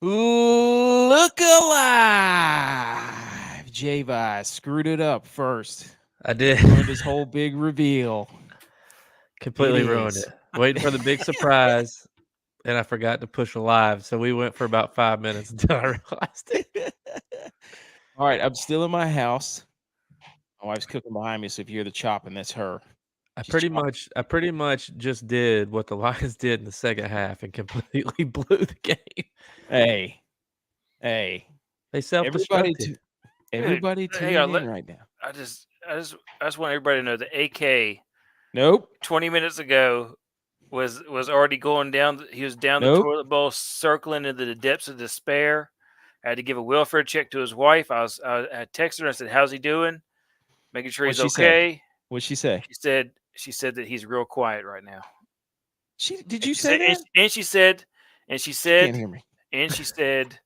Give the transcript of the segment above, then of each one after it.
Look alive. J-Vi screwed it up first. I did. Ruined his whole big reveal. Completely ruined it. Waiting for the big surprise, and I forgot to push live. So we went for about 5 minutes until I realized it. All right, I'm still in my house. My wife's cooking behind me, so if you hear the chopping, that's her. I pretty much just did what the Lions did in the second half and completely blew the game. Hey, They self-destructed. everybody tuning in right now. I just want everybody to know that AK Nope. 20 minutes ago was already going down. He was down the toilet bowl, circling into the depths of despair. I had to give a welfare check to his wife. I texted her and I said, "How's he doing?" Making sure he's okay. What'd she say? She said that he's real quiet right now. Did you say that? And she said, she can't hear me. And she said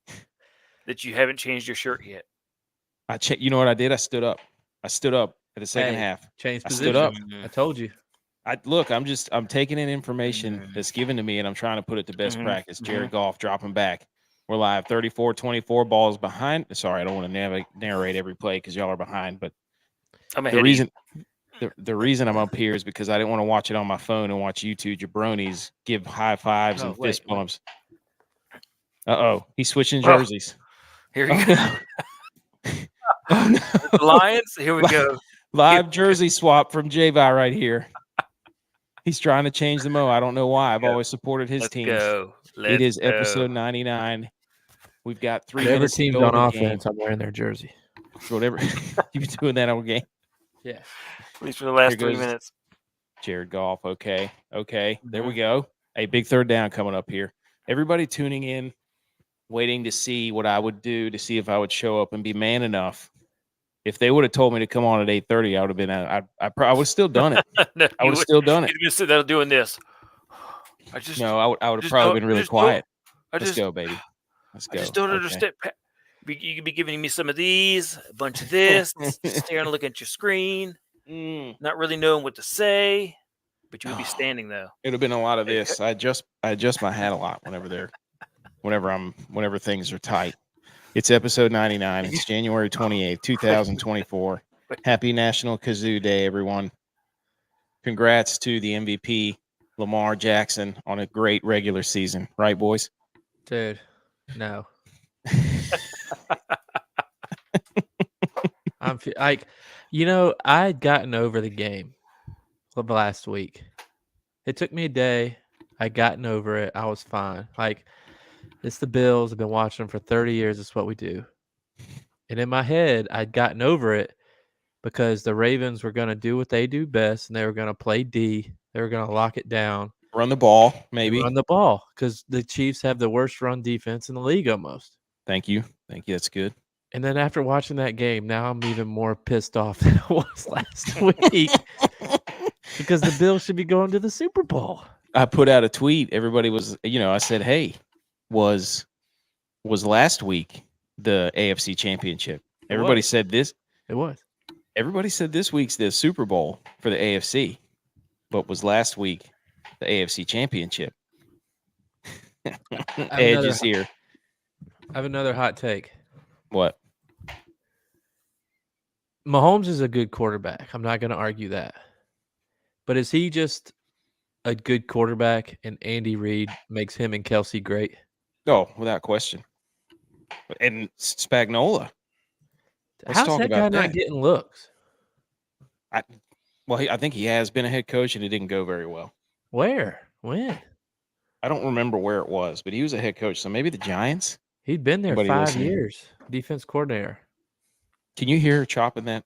that you haven't changed your shirt yet. I checked. You know what I did? I stood up. at the second half. Changed position. I stood up. I told you. I'm taking in information that's given to me, and I'm trying to put it to best practice. Jared Goff dropping back. We're live 34-24, balls behind. Sorry, I don't want to narrate every play because y'all are behind. But the reason I'm up here is because I didn't want to watch it on my phone and watch you two jabronis give high fives and fist bumps. He's switching jerseys. Here we go. Oh, no. Lions, here we go. Live jersey swap from J-Vi right here. He's trying to change the mo. I don't know why. I've always supported his team. It is episode 99. We've got 3 minutes. Team's on offense. I'm wearing their jersey. Whatever. You've been doing that all game. Yeah. At least for the last 3 minutes. Jared Goff. Okay. There we go. A big third down coming up here. Everybody tuning in, waiting to see what I would do to see if I would show up and be man enough. If they would have told me to come on at 8:30, I would have been. I would have still done it. No, I would have still done it. You'd been sitting there doing this. I would have probably been really quiet. Let's go, baby. Let's go. I just don't understand. You could be giving me some of these, a bunch of this, staring, looking at your screen, not really knowing what to say, but you would be standing though. It would have been a lot of this. I adjust my hat a lot whenever things are tight. It's episode 99. It's January 28th, 2024. Happy National Kazoo Day, everyone. Congrats to the MVP, Lamar Jackson, on a great regular season. Right, boys? Dude, no. I'm like, I had gotten over the game last week. It took me a day. I gotten over it. I was fine. Like, it's the Bills. I've been watching them for 30 years. It's what we do. And in my head, I'd gotten over it because the Ravens were going to do what they do best, and they were going to play D. They were going to lock it down. Run the ball, maybe. Run the ball, because the Chiefs have the worst run defense in the league almost. Thank you. That's good. And then after watching that game, now I'm even more pissed off than I was last week because the Bills should be going to the Super Bowl. I put out a tweet. Everybody was, I said, hey, was last week the AFC Championship? Everybody said this. It was. Everybody said this week's the Super Bowl for the AFC, but was last week the AFC Championship? Edge is here. I have another hot take. What? Mahomes is a good quarterback. I'm not going to argue that. But is he just a good quarterback and Andy Reid makes him and Kelsey great? Oh, without question. And Spagnuolo. How's that guy not getting looks? I think he has been a head coach, and it didn't go very well. Where? When? I don't remember where it was, but he was a head coach. So maybe the Giants? He'd been there 5 years. Defense coordinator. Can you hear her chopping that?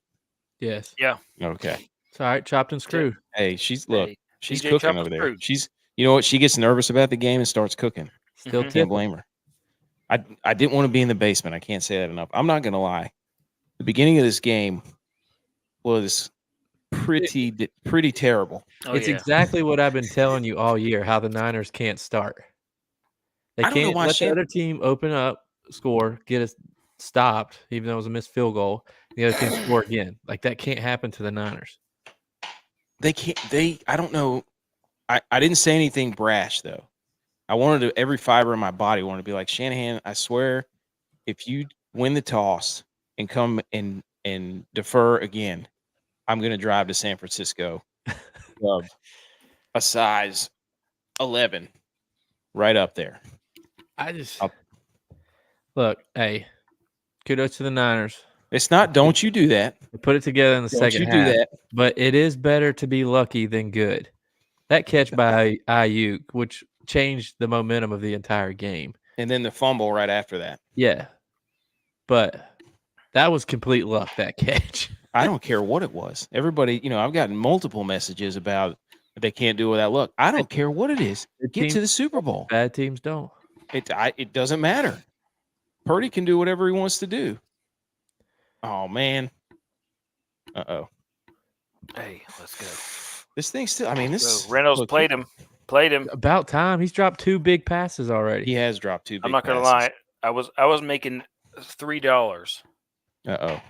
Yes. Yeah. Okay. It's all right. Chopped and screwed. Hey, she's cooking over there. She's, you know what? She gets nervous about the game and starts cooking. Still can't blame her. I didn't want to be in the basement. I can't say that enough. I'm not going to lie. The beginning of this game was pretty terrible. It's exactly what I've been telling you all year, how the Niners can't start. They can't let the other team open up, score, get us stopped, even though it was a missed field goal. The other team score again. Like, that can't happen to the Niners. They can't. I don't know. I didn't say anything brash, though. I wanted to, every fiber in my body wanted to be like, Shanahan, I swear, if you win the toss and come and defer again, I'm going to drive to San Francisco. A size 11 right up there. Look, hey, kudos to the Niners. It's not, don't you do that. They put it together in the second half. Do that. But it is better to be lucky than good. That catch by Ayuk, which changed the momentum of the entire game. And then the fumble right after that. Yeah. But that was complete luck, that catch. I don't care what it was. Everybody, I've gotten multiple messages about they can't do it without luck. I don't care what it is. Get to the Super Bowl. Bad teams don't. It doesn't matter. Purdy can do whatever he wants to do. Oh, man. Uh-oh. Hey, let's go. This thing still, Reynolds played him. About time. He's dropped 2 big passes already. He has dropped 2 big passes. I'm not going to lie. I was making $3. Uh-oh.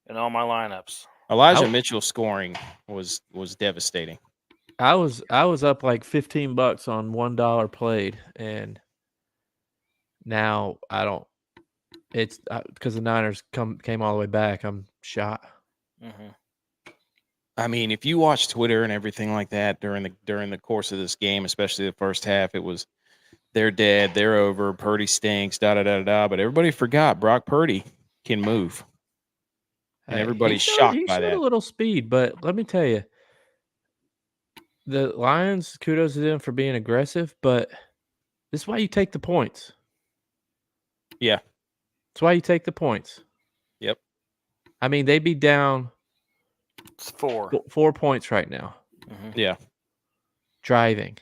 In all my lineups. Elijah Mitchell scoring was devastating. I was up like $15 on $1 played, and now I don't. It's because the Niners came all the way back. I'm shot. Mm-hmm. I mean, if you watch Twitter and everything like that during the course of this game, especially the first half, it was they're dead, they're over, Purdy stinks, da da da da. But everybody forgot Brock Purdy can move, and everybody's shocked by that. He showed a little speed, but let me tell you, the Lions, kudos to them for being aggressive, but this is why you take the points. Yeah, that's why you take the points. Yep. I mean, they'd be down. It's 4 points right now. Mm-hmm. Yeah. Driving.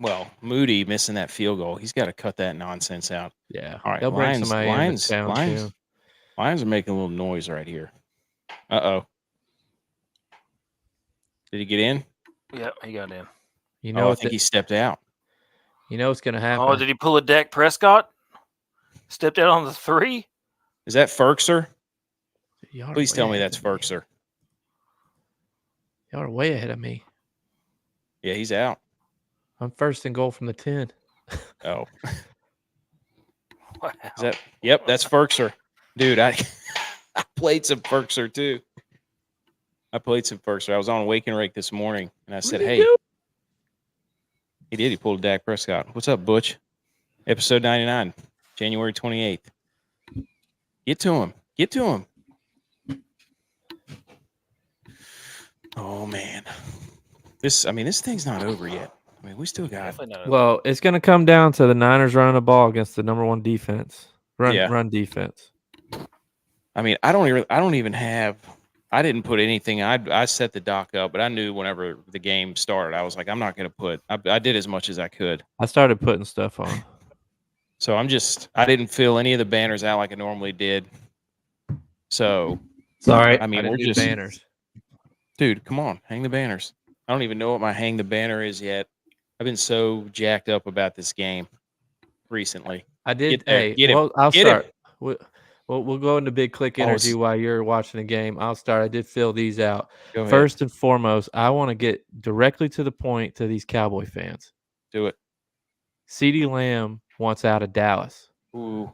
Well, Moody missing that field goal. He's got to cut that nonsense out. Yeah. All right. They'll bring somebody in to town. Lions are making a little noise right here. Uh-oh. Did he get in? Yeah, he got in. I think he stepped out. You know what's going to happen. Oh, did he pull a Dak Prescott? Stepped out on the 3? Is that Ferkser? Please tell me that's Ferkser. Y'all are way ahead of me. Yeah, he's out. I'm first and goal from the 10. Oh. Wow. Yep, that's Ferkser. Dude, I played some Ferkser too. I was on Wake and Rake this morning, and I said, hey. He did. He pulled a Dak Prescott. What's up, Butch? Episode 99, January 28th. Get to him. Oh, man. This thing's not over yet. I mean, we still got it. Well, it's going to come down to the Niners running the ball against the number 1 defense. Run defense. I mean, I didn't put anything. I set the doc up, but I knew whenever the game started, I was like, I'm not going to put. I did as much as I could. I started putting stuff on. So I didn't fill any of the banners out like I normally did. So sorry. I mean, we're just banners. Dude, come on, hang the banners. I don't even know what my hang the banner is yet. I've been so jacked up about this game recently. I did. Get him. Well, I'll Get start. Him. We'll go into big click energy while you're watching the game. I'll start. I did fill these out. Go ahead. First and foremost, I want to get directly to the point to these Cowboy fans. Do it. CeeDee Lamb wants out of Dallas. Ooh.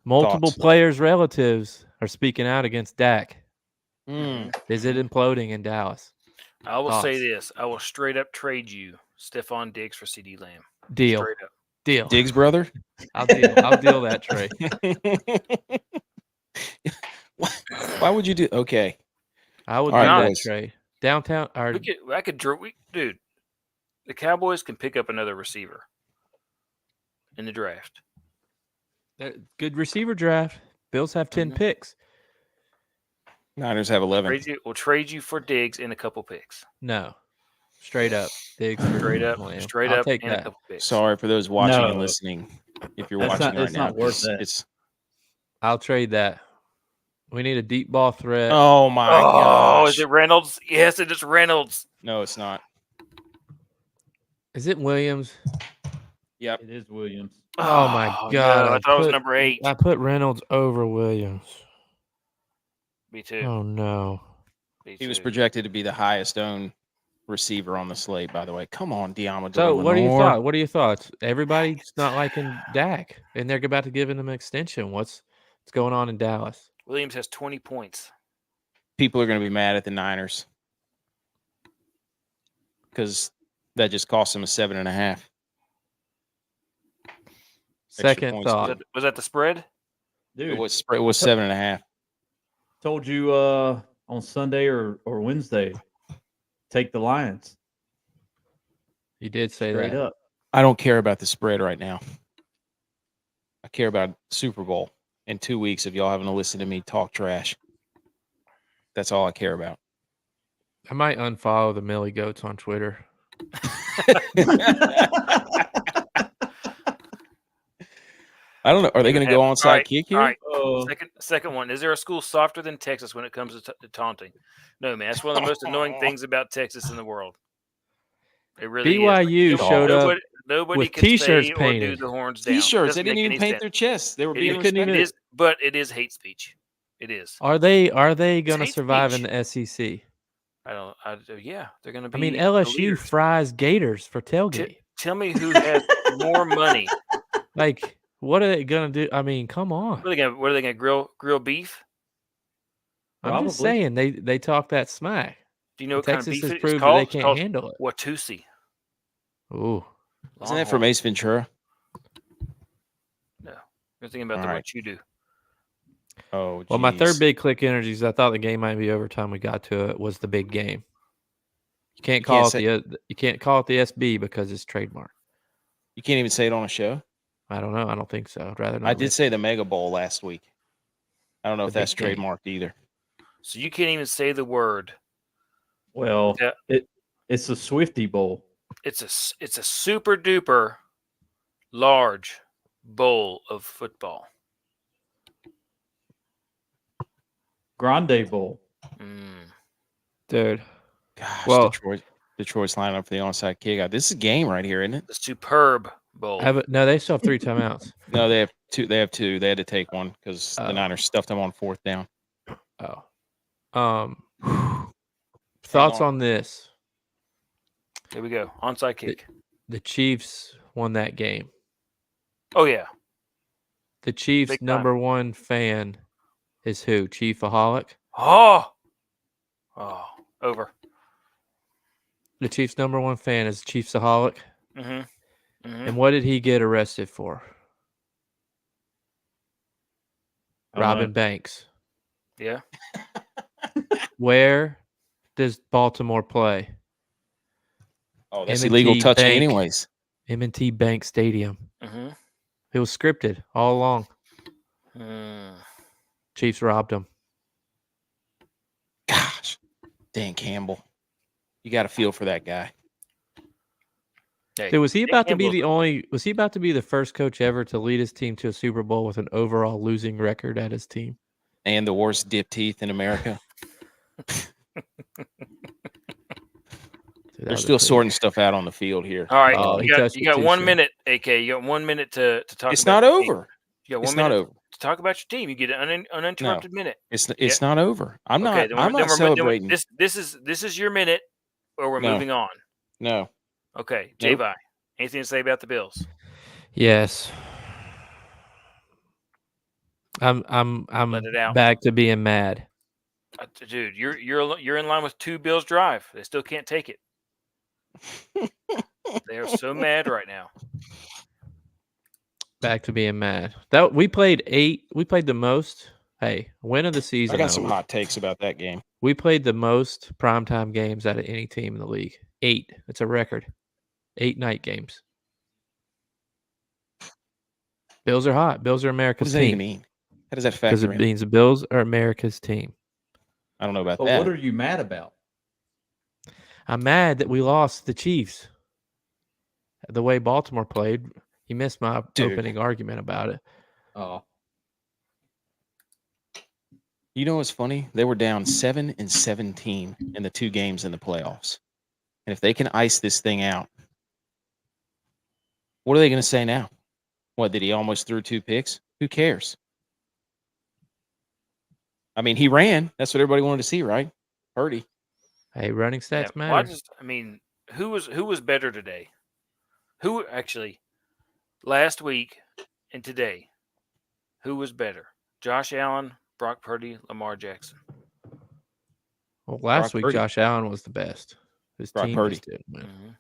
Multiple players' relatives are speaking out against Dak. Is it imploding in Dallas? I will say this. I will straight up trade you Stephon Diggs for CeeDee Lamb. Deal. Straight up. Deal. Diggs brother? I'll deal that trade. Why would you do? Okay. I would do that trade. Downtown. Dude, the Cowboys can pick up another receiver in the draft. Good receiver draft. Bills have 10 picks. Niners have 11. We'll trade you for Diggs and a couple picks. No. Straight up. Diggs. Straight up. Take and that. a couple picks. Sorry for those watching and listening. If you're watching right now, it's not worth it. I'll trade that. We need a deep ball threat. Oh, my gosh. Is it Reynolds? Yes, it is Reynolds. No, it's not. Is it Williams? Yep. It is Williams. Oh, my God. No, I thought it was number 8. I put Reynolds over Williams. Me too. Oh, no. He was projected to be the highest owned receiver on the slate, by the way. Come on, Diamador. So Lenore. what are your thoughts? What are your thoughts? Everybody's not liking Dak, and they're about to give him an extension. What's going on in Dallas? Williams has 20 points. People are going to be mad at the Niners because that just cost them a 7.5. Second points thought. Was that the spread? It Dude, was 7.5. told you on Sunday or Wednesday, take the Lions. You did say Straight that. up. I don't care about the spread right now. I care about Super Bowl in 2 weeks of y'all having to listen to me talk trash. That's all I care about. I might unfollow the Millie Goats on Twitter. I don't know. Are they going to go onside kick here? All right. Second one. Is there a school softer than Texas when it comes to taunting? No, man. That's one of the most annoying things about Texas in the world. It really BYU is. showed up Nobody with could T-shirts say or do painted. the horns down. T-shirts. They Doesn't didn't make even any paint sense. their chests. They were It being is- respectful. it is, but it is hate speech. It is. Are they going to hate survive speech. in the SEC? Yeah, they're going to be. I mean, the LSU leaders. fries Gators for tailgate. Tell me who has more money. Like, what are they going to do? I mean, come on. What are they going to grill beef? I'm just Probably. saying they talk that smack. Do you know what Texas kind of beef has it's proved that called? they It's can't called handle it. Watusi. Ooh. Isn't that from Ace Ventura? No. You're thinking about All the right. what you do. Oh, Well, my third geez. big click energies, I thought the game might be over time we got to it, was the big game. You can't call it the SB because it's trademark. You can't even say it on a show? I don't know. I don't think so. I'd rather not. I did say the Mega Bowl last week. I don't know if The that's big game. trademarked either. So you can't even say the word. Well, Yeah. it's a Swifty Bowl. It's a super duper large bowl of football. Grande Bowl. Dude. Gosh, Well- Detroit's lining up for the onside kick. This is a game right here, isn't it? The superb bowl. No, they still have 3 timeouts. No, they have two. They have two. They had to take one because the Oh. Niners stuffed them on 4th down. Oh. Thoughts on this? Here we go. Onside kick. The Chiefs won that game. Oh yeah. The Chiefs' Big time. number one fan is who? Chiefaholic? Oh, over. The Chiefs' number one fan is Chiefsaholic. Mm-hmm. And what did he get arrested for? Robbing banks. Yeah. Where does Baltimore play? Oh, that's M&T illegal touching Bank. anyways. M&T Bank Stadium. Mm-hmm. It was scripted all along. Mm. Chiefs robbed them. Gosh, Dan Campbell. You got to feel for that guy. Hey, Dude, was he about to be Campbell's- Was he about to be the first coach ever to lead his team to a Super Bowl with an overall losing record at his team? And the worst dip teeth in America. Dude, They're still sorting stuff out on the field here. All right, Oh, he you touched got it too 1 soon. minute, AK. You got 1 minute to talk. It's about not your team. over. You got 1 It's minute not over. to talk about your team. You get an uninterrupted minute. It's not over. I'm Okay, not celebrating. This is your minute, or we're No. moving on. No. Okay, Nope. J-Vi, anything to say about the Bills? Yes. I'm Let it out. back to being mad. Dude, you're in line with 2 Bills drive. They still can't take it. They are so mad right now. Back to being mad. That we played the most. Hey, win of the season. I got though. some hot takes about that game. We played the most primetime games out of any team in the league. 8. It's a record. 8 night games. Bills are hot. Bills are What America's does that even team. mean? How does that Because factor it in? means the Bills are America's team. I don't know about But that. what are you mad about? I'm mad that we lost the Chiefs. The way Baltimore played, you missed my opening argument about it. Oh, You know what's funny? They were down 7-17 in the 2 games in the playoffs. And if they can ice this thing out, what are they going to say now? What, did he almost threw 2 picks? Who cares? I mean, he ran. That's what everybody wanted to see, right? Purdy. Hey, running stats Well, matter. who was better today? Who actually last week and today? Who was better? Josh Allen, Brock Purdy, Lamar Jackson. Well, last Brock week Purdy. Josh Allen was the best. His Brock team Purdy. just didn't win.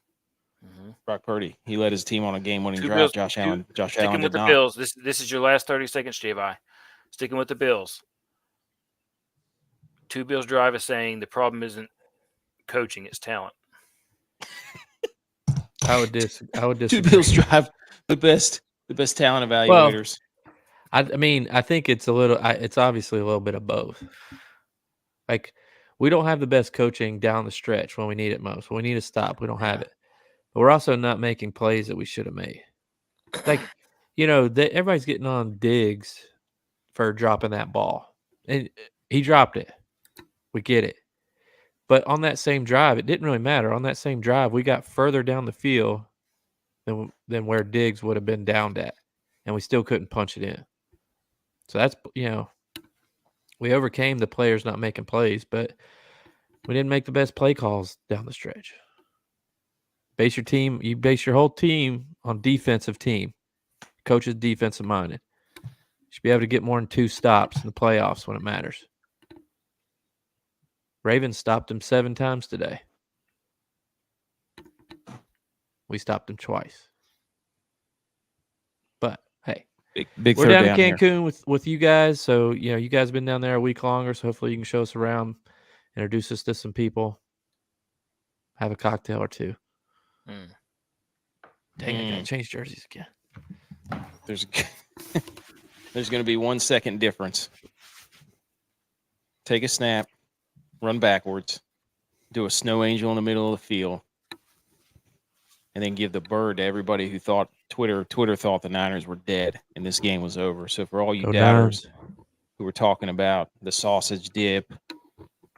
Brock Purdy. He led his team on a game-winning Two drive. Bills- Josh two- Allen Sticking did with the not. Bills. This is your last 30 seconds, JVI. Sticking with the Bills. Two Bills drive is saying the problem isn't coaching, it's talent. I would disagree. Two Bills drive the best talent evaluators. I mean, I think it's it's obviously a little bit of both. Like, we don't have the best coaching down the stretch when we need it most. When we need to stop, we don't have it. But we're also not making plays that we should have made. Like, everybody's getting on Diggs for dropping that ball. And he dropped it. We get it. But on that same drive, it didn't really matter. On that same drive, we got further down the field than where Diggs would have been downed at. And we still couldn't punch it in. So that's, we overcame the players not making plays, but we didn't make the best play calls down the stretch. You base your whole team on defensive team. Coach is defensive minded. You should be able to get more than 2 stops in the playoffs when it matters. Ravens stopped him 7 times today. We stopped him twice. But hey, big we're third down in down here. Cancun with you guys, so you guys have been down there a week longer, so hopefully you can show us around, introduce us to some people, have a cocktail or 2. Dang, I gotta change jerseys again. There's going to be 1 second difference. Take a snap, run backwards, do a snow angel in the middle of the field, and then give the bird to everybody who thought Twitter thought the Niners were dead and this game was over. So for all you doubters who were talking about the sausage dip,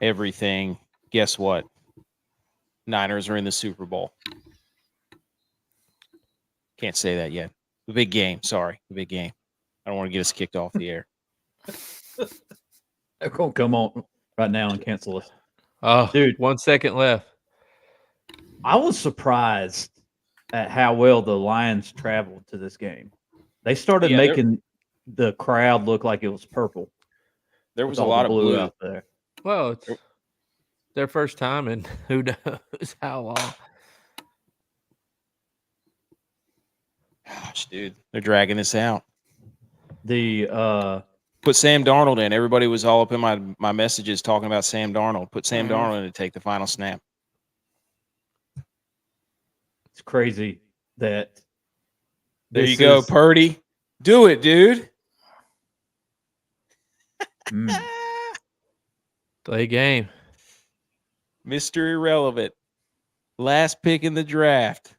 everything, guess what? Niners are in the Super Bowl. Can't say that yet. The big game. Sorry, the big game. I don't want to get us kicked off the air. They're going to come on right now and cancel us. Oh, Dude. 1 second left. I was surprised at how well the Lions traveled to this game. They started making the crowd look like it was purple. There was a lot of blue out there. Well, it's their first time, and who knows how long. Gosh, dude, they're dragging this out. Put Sam Darnold in. Everybody was all up in my messages talking about Sam Darnold. Put Sam Darnold in to take the final snap. It's crazy that. There you go, Purdy. Do it, dude. Play game. Mr. Irrelevant. Last pick in the draft.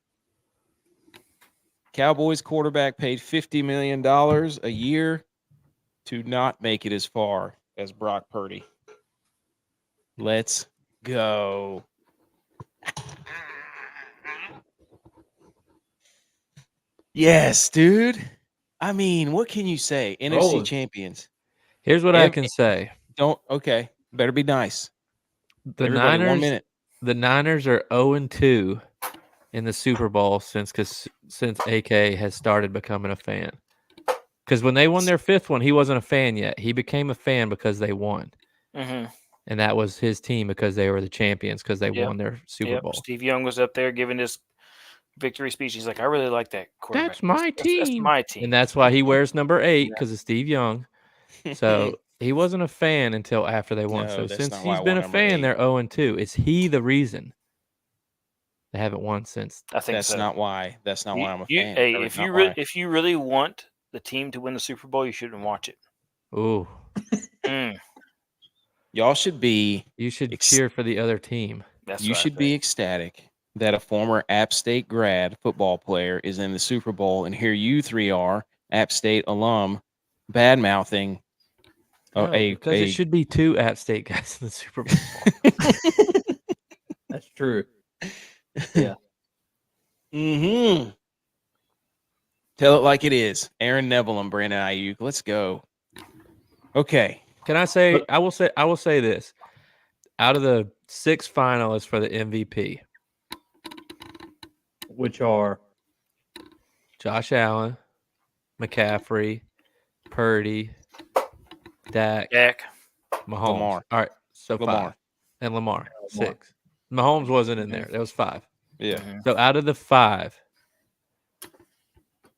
Cowboys quarterback paid $50 million a year to not make it as far as Brock Purdy. Let's go. Yes, dude. I mean, what can you say? NFC champions. Here's what I can say. Okay. Better be nice. The Everybody, Niners, 1 minute. The Niners are 0-2 in the Super Bowl since AK has started becoming a fan. Because when they won their 5th one, he wasn't a fan yet. He became a fan because they won. And that was his team because they were the champions because they won their Super Bowl. Steve Young was up there giving his victory speech. He's like, I really like that quarterback. That's my team. That's my team. And that's why he wears number 8 because of Steve Young. So he wasn't a fan until after they won. So since he's been a fan, they're 0-2. Is he the reason they haven't won since? I think that's so. not why. That's not why I'm a fan. Hey, if you really want the team to win the Super Bowl, you shouldn't watch it. Ooh. Y'all should be. You should cheer for the other team. You should be ecstatic that a former App State grad football player is in the Super Bowl, and here you 3 are, App State alum, bad-mouthing. Because it should be 2 App State guys in the Super Bowl. That's true. Yeah. Tell it like it is. Aaron Neville and Brandon Ayuk. Let's go. Okay. Can I say? I will say this. Out of the 6 finalists for the MVP. Which are Josh Allen, McCaffrey, Purdy, Dak, Mahomes. Lamar. All right, so Lamar. 5. And Lamar, 6. Mahomes wasn't in there. That was 5. Yeah. So out of the 5,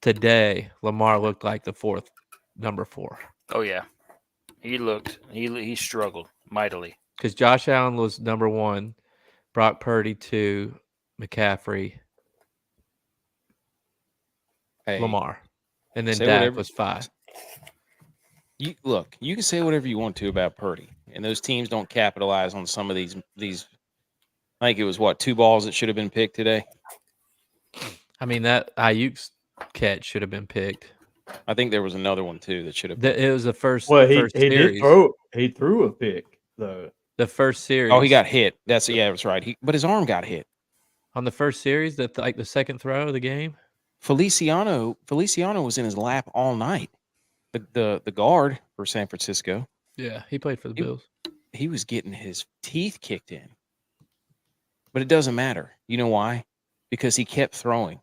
today, Lamar looked like the number 4. Oh, yeah. He struggled mightily. Because Josh Allen was number 1, Brock Purdy 2, McCaffrey, Lamar. And then Dak was 5. You can say whatever you want to about Purdy, and those teams don't capitalize on some of these. I think it was 2 balls that should have been picked today. I mean, that Ayuk's catch should have been picked. I think there was another one too that should have. It was the first. Well, first he series. did throw. He threw a pick though. The first series. Oh, he got hit. That's right. But his arm got hit on the first series. The second throw of the game. Feliciano was in his lap all night. The guard for San Francisco. Yeah, he played for the Bills. He was getting his teeth kicked in. But it doesn't matter. You know why? Because he kept throwing.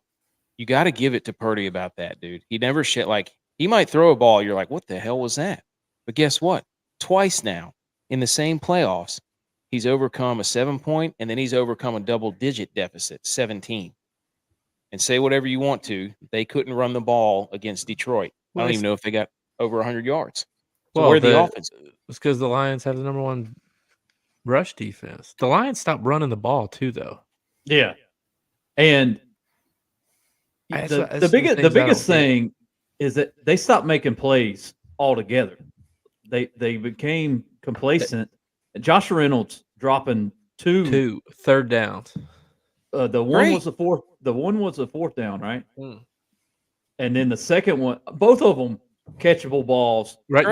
You got to give it to Purdy about that, dude. He never he might throw a ball. You're like, what the hell was that? But guess what? Twice now in the same playoffs, he's overcome a 7-point and then he's overcome a double-digit deficit, 17. And say whatever you want to, they couldn't run the ball against Detroit. I don't even know if they got over 100 yards. So where the offense? It's because the Lions have the number 1 rush defense. The Lions stopped running the ball too, though. Yeah, and the biggest thing is that they stopped making plays altogether. They became complacent. Josh Reynolds dropping two third downs. The one was the fourth. The one was the 4th down, right? And then the second one, both of them catchable balls. Right.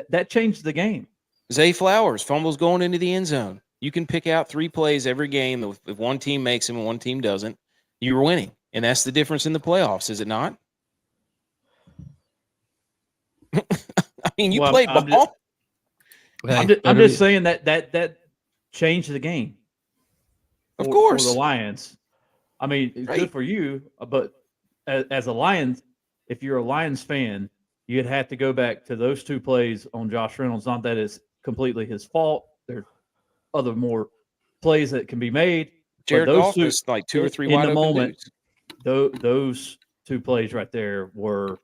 That changed the game. Zay Flowers fumbles going into the end zone. You can pick out 3 plays every game. If one team makes them and one team doesn't, you're winning. And that's the difference in the playoffs, is it not? I mean, you played ball. I'm just saying that changed the game. Of course. For the Lions. I mean, it's good for you, but as a Lions, if you're a Lions fan, you'd have to go back to those 2 plays on Josh Reynolds. Not that it's completely his fault. There's other more plays that can be made. Jared Goff was like 2 or 3 wide open moment. Those 2 plays right there were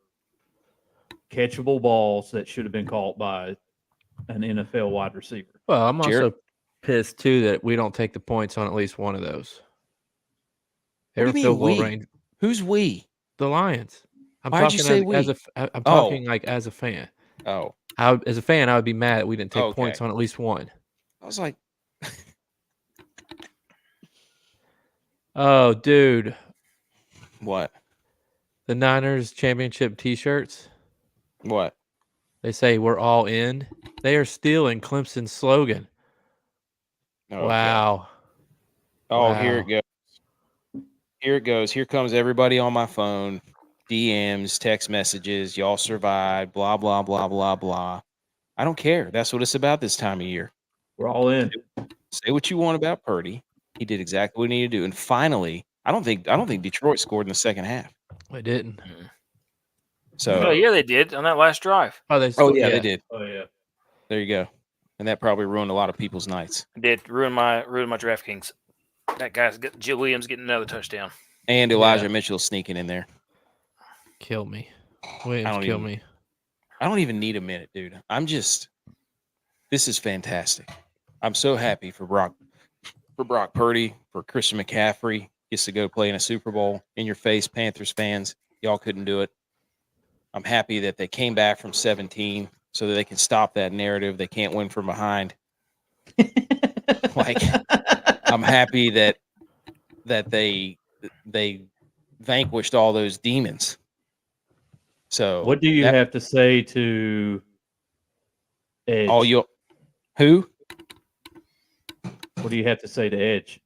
catchable balls that should have been caught by an NFL wide receiver. Well, I'm also pissed too that we don't take the points on at least one of those. What do you mean we? Who's we? The Lions. Why'd you say we? I'm talking like as a fan. Oh. As a fan, I would be mad that we didn't take points on at least one. I was like, oh, dude. What? The Niners championship T-shirts. What? They say we're all in. They are stealing Clemson's slogan. Okay. Wow. Oh, here it goes. Here it goes. Here comes everybody on my phone. DMs, text messages. Y'all survived. Blah, blah, blah, blah, blah. I don't care. That's what it's about this time of year. We're all in. Say what you want about Purdy. He did exactly what he needed to do. And finally, I don't think Detroit scored in the second half. They didn't. So yeah, they did on that last drive. They did. Oh yeah. There you go. And that probably ruined a lot of people's nights. It did ruin my DraftKings. That guy's Jill Williams getting another touchdown. And Elijah Mitchell sneaking in there. Kill me. Williams, kill me. I don't even need a minute, dude. This is fantastic. I'm so happy for Brock Purdy, for Christian McCaffrey. Gets to go play in a Super Bowl. In your face, Panthers fans. Y'all couldn't do it. I'm happy that they came back from 17 so that they can stop that narrative. They can't win from behind. I'm happy that they vanquished all those demons. So what do you have to say to Edge? Who? What do you have to say to Edge?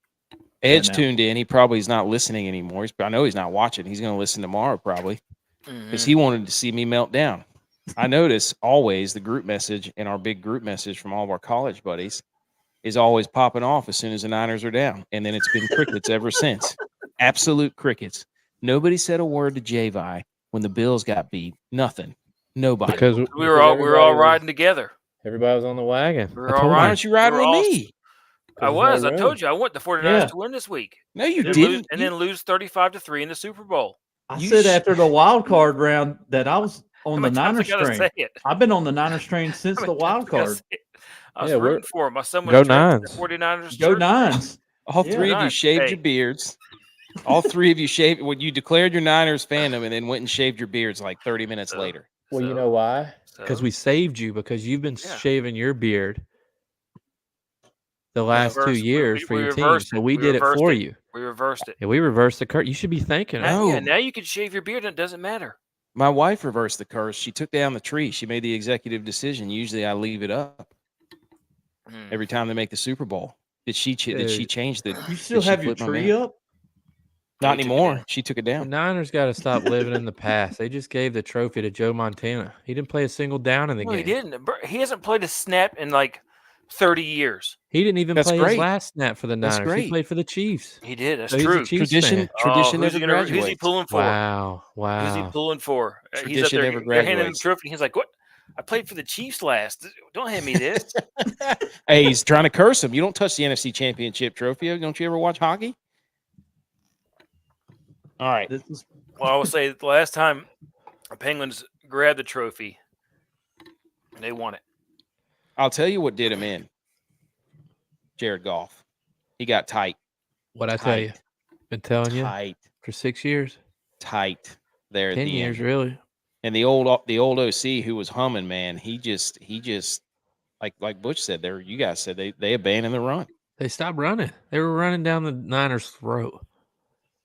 Edge tuned in. He probably is not listening anymore. I know he's not watching. He's going to listen tomorrow probably because he wanted to see me melt down. I notice always the group message and our big group message from all of our college buddies. is always popping off as soon as the Niners are down. And then it's been crickets ever since. Absolute crickets. Nobody said a word to Javi when the Bills got beat. Nothing. Nobody. Because we were all riding together. Everybody was on the wagon. We were all riding. Why aren't you riding with me? I was. I told you. I want the 49ers to win this week. No, you didn't. Then lose 35-3 in the Super Bowl. I said after the wild card round that I was on the Niners train. I've been on the Niners train since the wild card. I was rooting for him. My son was Go Nines. 49ers. Go Nines. All three of you shaved your beards. All three of you shaved when you declared your Niners fandom and then went and shaved your beards like 30 minutes later. Well, you know why? Because we saved you because you've been shaving your beard the last 2 years for your team. So we did it for you. We reversed it. Yeah, we reversed the curse. You should be thanking us. Yeah, now you can shave your beard and it doesn't matter. My wife reversed the curse. She took down the tree. She made the executive decision. Usually I leave it up every time they make the Super Bowl. Did she change the You still have your tree up? Not anymore. She took it The down. Niners got to stop living in the past. They just gave the trophy to Joe Montana. He didn't play a single down in the game. He didn't. He hasn't played a snap in like 30 years. He didn't even play his last snap for the Niners. He played for the Chiefs. He did. That's So true. Tradition never graduates. Who's he pulling for? Wow. Who's he pulling for? Tradition he's up there. never They're handing him the graduates. trophy. He's like, "What? I played for the Chiefs last. Don't hand me this." Hey, he's trying to curse him. You don't touch the NFC Championship trophy. Don't you ever watch hockey? All right. Well, I will say the last time the Penguins grabbed the trophy, they won it. I'll tell you what did him in. Jared Goff. He got tight. What I tell you? Been telling you Tight. for 6 years. Tight. There at 10 the years, end. really. And the old OC who was humming, man, he just like Butch said there, you guys said they abandoned the run. They stopped running. They were running down the Niners' throat.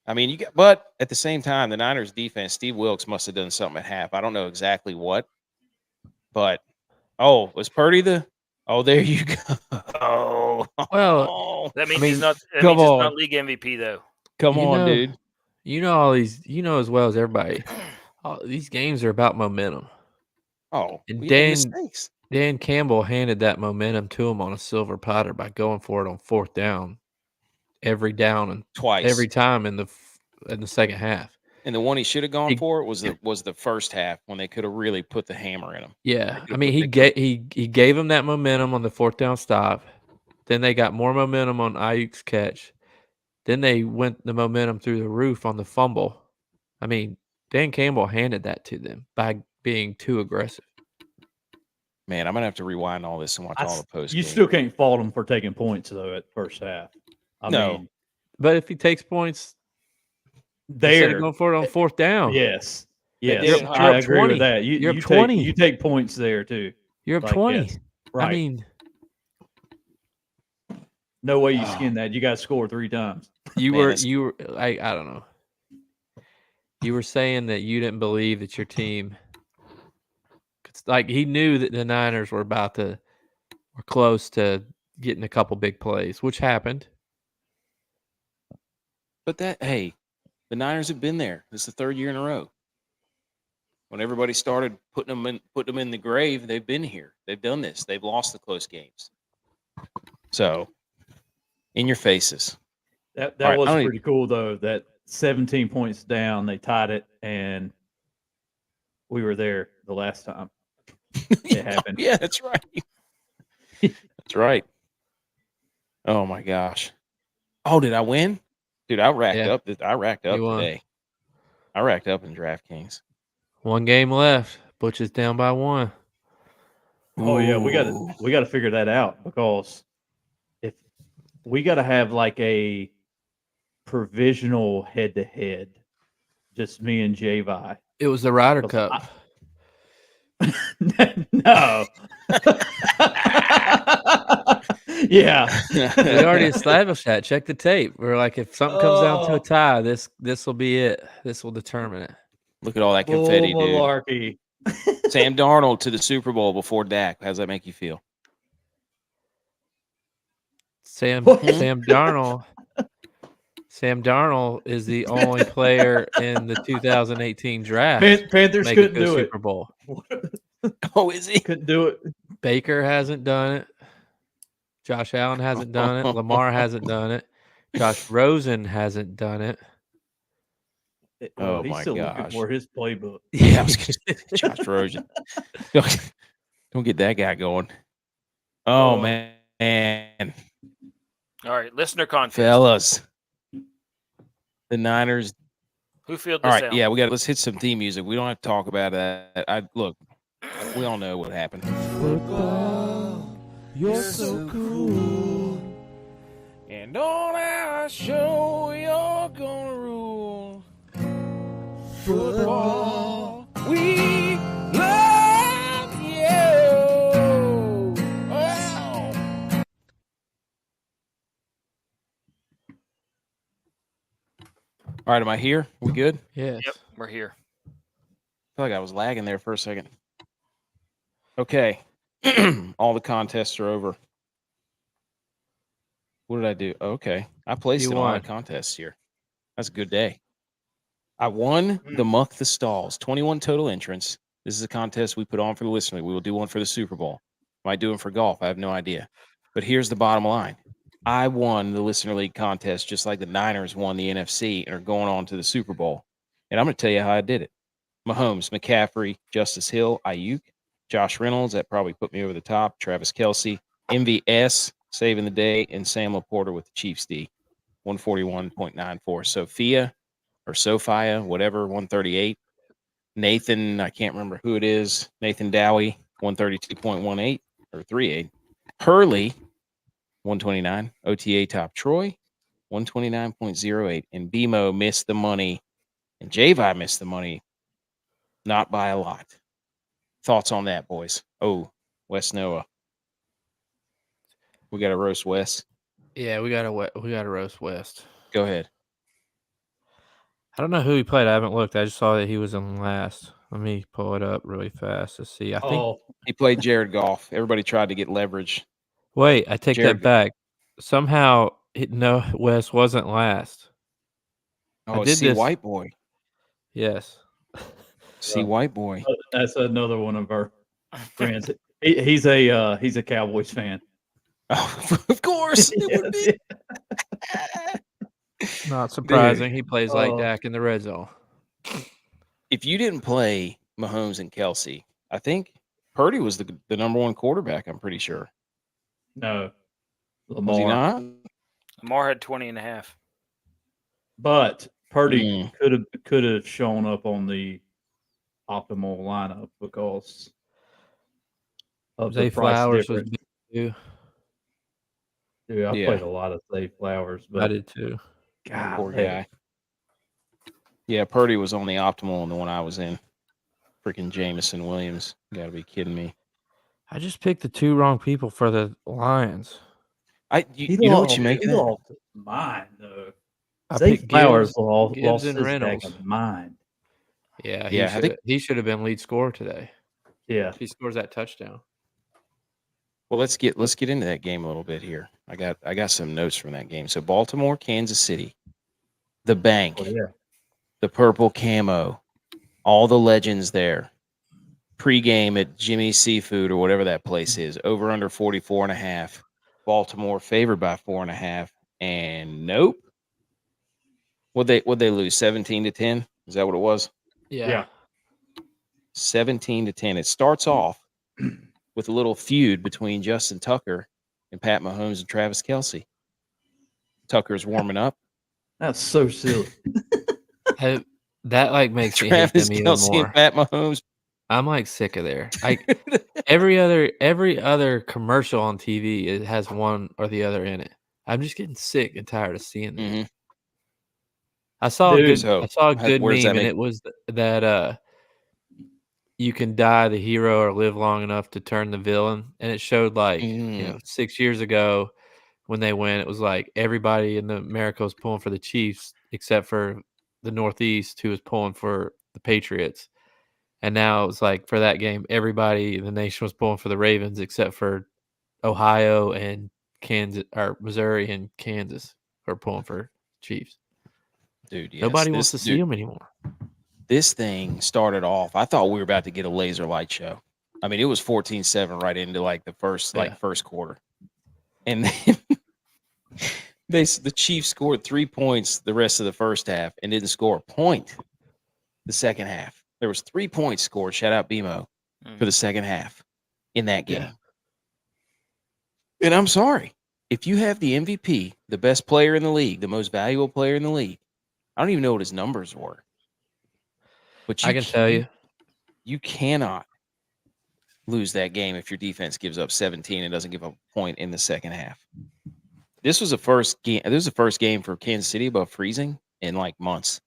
I mean, but at the same time, the Niners defense, Steve Wilkes must have done something at half. I don't know exactly what, but was Purdy there you go. Well, that means he's not league MVP though. Come on, dude. You know all these. You know as well as everybody. These games are about momentum. And Dan Campbell handed that momentum to him on a silver platter by going for it on fourth down, every down and twice, every time in the second half. And the one he should have gone for was the first half when they could have really put the hammer in him. Yeah, I mean he gave him that momentum on the fourth down stop. Then they got more momentum on Ayuk's catch. Then they went the momentum through the roof on the fumble. I mean, Dan Campbell handed that to them by being too aggressive. Man, I'm gonna have to rewind all this and watch all the posts. You still can't fault him for taking points though at first half. I mean, but if he takes points, instead of going for it on fourth down. Yes, I agree with that. You're up 20. You take points there too. You're up 20. Yes. Right. I mean, no way you skin that. You got to score 3 times. You were. I don't know. You were saying that you didn't believe that your team. Like he knew that the Niners were close to getting a couple big plays, which happened. But the Niners have been there. This is the 3rd year in a row. When everybody started putting them in the grave, they've been here. They've done this. They've lost the close games. So, in your faces. That was pretty cool though. That 17 points down, they tied it, and we were there the last time it happened. Yeah, that's right. That's right. Oh my gosh. Oh, did I win? Dude, I racked up today. I racked up in DraftKings. 1 game left. Butch is down by 1. Oh yeah, we got to figure that out because if we got to have like a provisional head-to-head, just me and Javi. It was the Ryder Cup. No. Yeah. We already established that. Check the tape. We're like, if something comes down to a tie, this will be it. This will determine it. Look at all that confetti, malarkey. Dude. Sam Darnold to the Super Bowl before Dak. How does that make you feel? Sam Darnold is the only player in the 2018 draft. Panthers couldn't do it. Super Bowl. Oh, is he? Couldn't do it. Baker hasn't done it. Josh Allen hasn't done it. Lamar hasn't done it. Josh Rosen hasn't done it. Well, Oh, he's my still looking gosh. for his playbook. Yeah, I was gonna say Josh Rosen. Don't get that guy going. Oh, man. All right, listener contest. Fellas. The Niners. Who filled All this right, out? yeah, let's hit some theme music. We don't have to talk about that. Look, we all know what happened. Football, you're so cool. And on our show, you're gonna rule. Football, we love you. Wow. All right, am I here? We good? Yes. Yep, we're here. I feel like I was lagging there for a second. Okay. All the contests are over. What did I do? Okay. I placed You in a lot won. of contests here. That's a good day. I won the Muck the Stalls. 21 total entrants. This is a contest we put on for the listener. We will do one for the Super Bowl. Might do one for golf. I have no idea. But here's the bottom line. I won the Listener League contest just like the Niners won the NFC and are going on to the Super Bowl. And I'm going to tell you how I did it. Mahomes, McCaffrey, Justice Hill, Ayuk, Josh Reynolds, that probably put me over the top, Travis Kelce, MVS, saving the day, and Sam Laporta with the Chiefs D, 141.94. Sophia, whatever, 138. Nathan, I can't remember who it is. Nathan Dowie, 132.18 or 38. Hurley, 129. OTA top Troy, 129.08. And BMO missed the money. And Javi missed the money, not by a lot. Thoughts on that, boys? Oh, Wes Noah. We got to roast Wes. Yeah, we got to roast West. Go ahead. I don't know who he played. I haven't looked. I just saw that he was in last. Let me pull it up really fast to see. I think. He played Jared Goff. Everybody tried to get leverage. Wait, I take Jared that back. Somehow, no, Wes wasn't last. Oh, I did see, this. White Boy. Yes. See, White Boy. That's another one of our friends. He's a Cowboys fan. Oh, of course, it would be. Not surprising. Dude. He plays like Dak in the red zone. If you didn't play Mahomes and Kelce, I think Purdy was the number one quarterback, I'm pretty sure. No. Was he not? Lamar had 20.5. But Purdy could have shown up on the optimal lineup because of Zay the price Flowers difference. was big too. Dude, I played a lot of Zay Flowers, but I did too. God, Poor guy. Yeah, Purdy was on the optimal in the one I was in. Freaking Jameson Williams. You gotta be kidding me. I just picked the two wrong people for the Lions. You know what you make of that? Lost his mind, though. I Zay picked Flowers Gibbs lost and his Reynolds. second mind. Yeah, Yeah, he should have been lead scorer today. Yeah. He scores that touchdown. Well, let's get into that game a little bit here. I got some notes from that game. So Baltimore, Kansas City, the bank, the purple camo, all the legends there. Pre-game at Jimmy's Seafood or whatever that place is. Over under 44.5. Baltimore favored by 4.5. And nope. Would they lose 17-10? Is that what it was? Yeah. 17-10. It starts off with a little feud between Justin Tucker and Pat Mahomes and Travis Kelce. Tucker's warming up. That's so silly. That makes me hate Travis them even Kelce more. and Pat Mahomes. I'm sick of there. Every other commercial on TV it has one or the other in it. I'm just getting sick and tired of seeing them. Mm-hmm. I saw a good where does that meme, and it was that you can die the hero or live long enough to turn the villain, and it showed 6 years ago when they went, it was like everybody in America was pulling for the Chiefs except for the Northeast who was pulling for the Patriots. And now it's like for that game, everybody in the nation was pulling for the Ravens except for Ohio and Kansas or Missouri and Kansas are pulling for Chiefs. Dude, yes. Nobody wants to see them anymore. This thing started off, I thought we were about to get a laser light show. I mean, it was 14-7 right into the first quarter. And then the Chiefs scored 3 points the rest of the first half and didn't score a point the second half. There was 3 points scored. Shout out BMO for the second half in that game. Yeah. And I'm sorry. If you have the MVP, the best player in the league, the most valuable player in the league, I don't even know what his numbers were. But I can tell you. You cannot lose that game if your defense gives up 17 and doesn't give up a point in the second half. This was the first game. This was the first game for Kansas City above freezing in like months.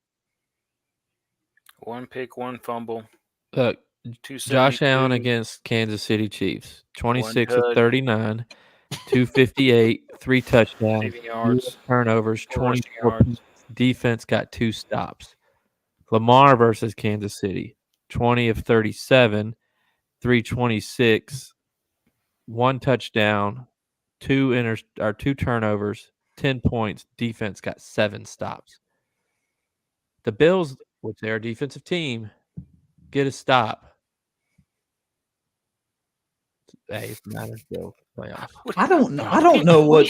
1 pick, 1 fumble. Look, Josh Allen against Kansas City Chiefs, 26 of 39, 258, 3 touchdowns, 7 yards, turnovers, 24 24 points. Defense got 2 stops. Lamar versus Kansas City, 20 of 37, 326, 1 touchdown, 2 turnovers, 10 points. Defense got 7 stops. The Bills, which they're a defensive team, get a stop. Hey, it's Niners Bills playoffs. I don't know what.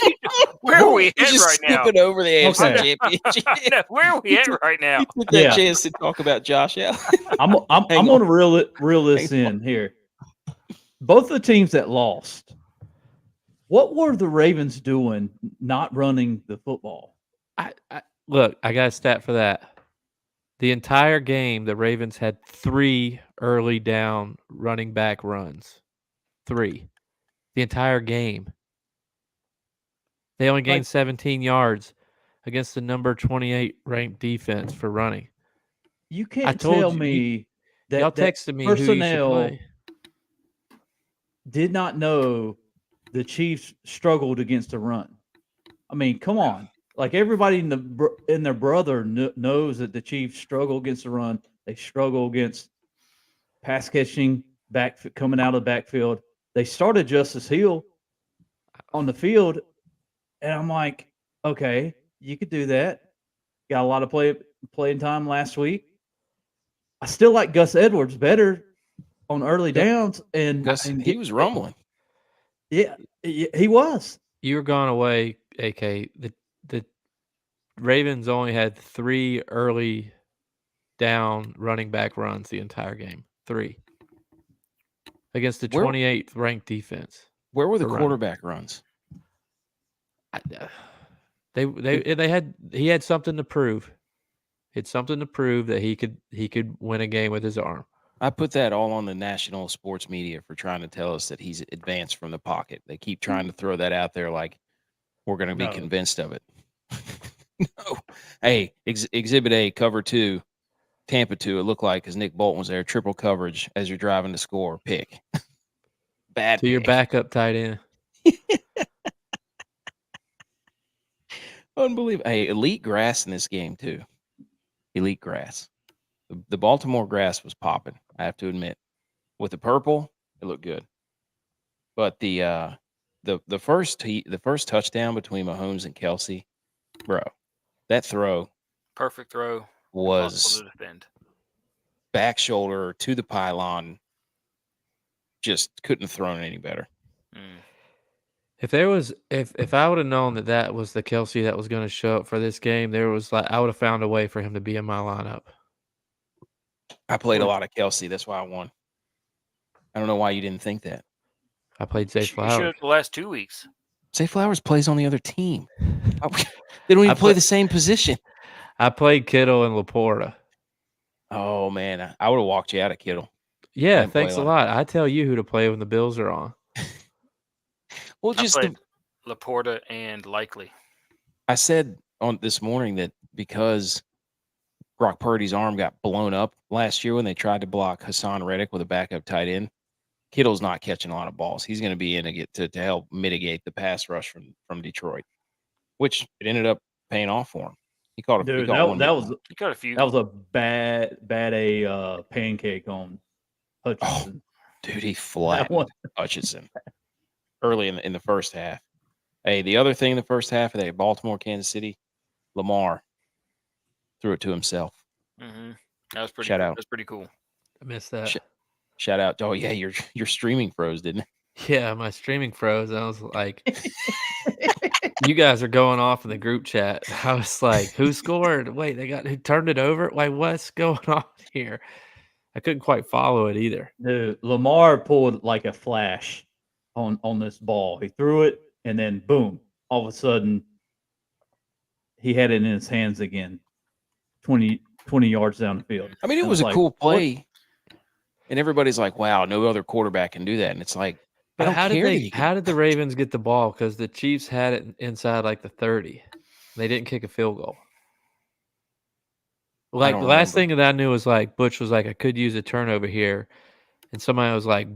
Where are we at just right now? skipping over the AFC Okay. Championship. Where are we at right now? You took that chance to talk about Josh Allen. I'm going to reel this in here. Both the teams that lost, what were the Ravens doing not running the football? Look, I got a stat for that. The entire game, the Ravens had 3 early down running back runs. 3. The entire game. They only gained 17 yards against the number 28 ranked defense for running. You can't tell me that y'all texted me personnel who you should play. Did not know the Chiefs struggled against the run. I mean, come on. Like everybody in their brother knows that the Chiefs struggle against the run. They struggle against pass catching coming out of the backfield. They started Justice Hill on the field, and I'm like, okay, you could do that. Got a lot of playing time last week. I still like Gus Edwards better on early downs, and he was rumbling. Yeah, he was. You were gone away, AK. The Ravens only had 3 early down running back runs the entire game. 3 against the 28th ranked defense. Where were the quarterback runs? He had something to prove. It's something to prove that he could win a game with his arm. I put that all on the national sports media for trying to tell us that he's advanced from the pocket. They keep trying to throw that out there like we're going to be convinced of it. No. Hey, Exhibit A, cover 2, Tampa 2, it looked like because Nick Bolton was there, triple coverage as you're driving to score, pick. Bad to pick. Your backup tight end. Unbelievable. Hey, elite grass in this game, too. Elite grass. The Baltimore grass was popping, I have to admit. With the purple, it looked good. But the first touchdown between Mahomes and Kelsey, bro, that throw, perfect throw, was back shoulder to the pylon. Just couldn't have thrown it any better. If I would have known that was the Kelsey that was going to show up for this game, I would have found a way for him to be in my lineup. I played a lot of Kelsey. That's why I won. I don't know why you didn't think that. I played Zay Flowers. You should have the last 2 weeks. Zay Flowers plays on the other team. They don't even play the same position. I played Kittle and Laporta. Oh, man. I would have walked you out of Kittle. Yeah, thanks a lot. I tell you who to play when the Bills are on. Well, just Laporta and Likely. I said on this morning that because Brock Purdy's arm got blown up last year when they tried to block Hassan Reddick with a backup tight end, Kittle's not catching a lot of balls. He's going to be in to help mitigate the pass rush from Detroit, which it ended up paying off for him. He caught a dude. He caught a few. That was a bad pancake on Hutchinson. Oh, dude, he flattened Hutchinson early in the first half. Hey, the other thing in the first half of that Baltimore, Kansas City, Lamar threw it to himself. Mm-hmm. That was pretty. Shout out. That's pretty cool. I missed that. Shout out. Oh yeah, your streaming froze, didn't it? Yeah, my streaming froze. I was like, you guys are going off in the group chat. I was like, who scored? Wait, who turned it over? Wait, what's going on here? I couldn't quite follow it either. Dude, Lamar pulled like a flash on this ball. He threw it, and then boom, all of a sudden, he had it in his hands again, 20 yards down the field. I mean, it was a cool play, and everybody's like, "Wow, no other quarterback can do that." And it's like, but I don't care. How did the Ravens get the ball? Because the Chiefs had it inside like the 30. They didn't kick a field goal. Like the last thing that I knew was like Butch was like, I could use a turnover here, and somebody was like,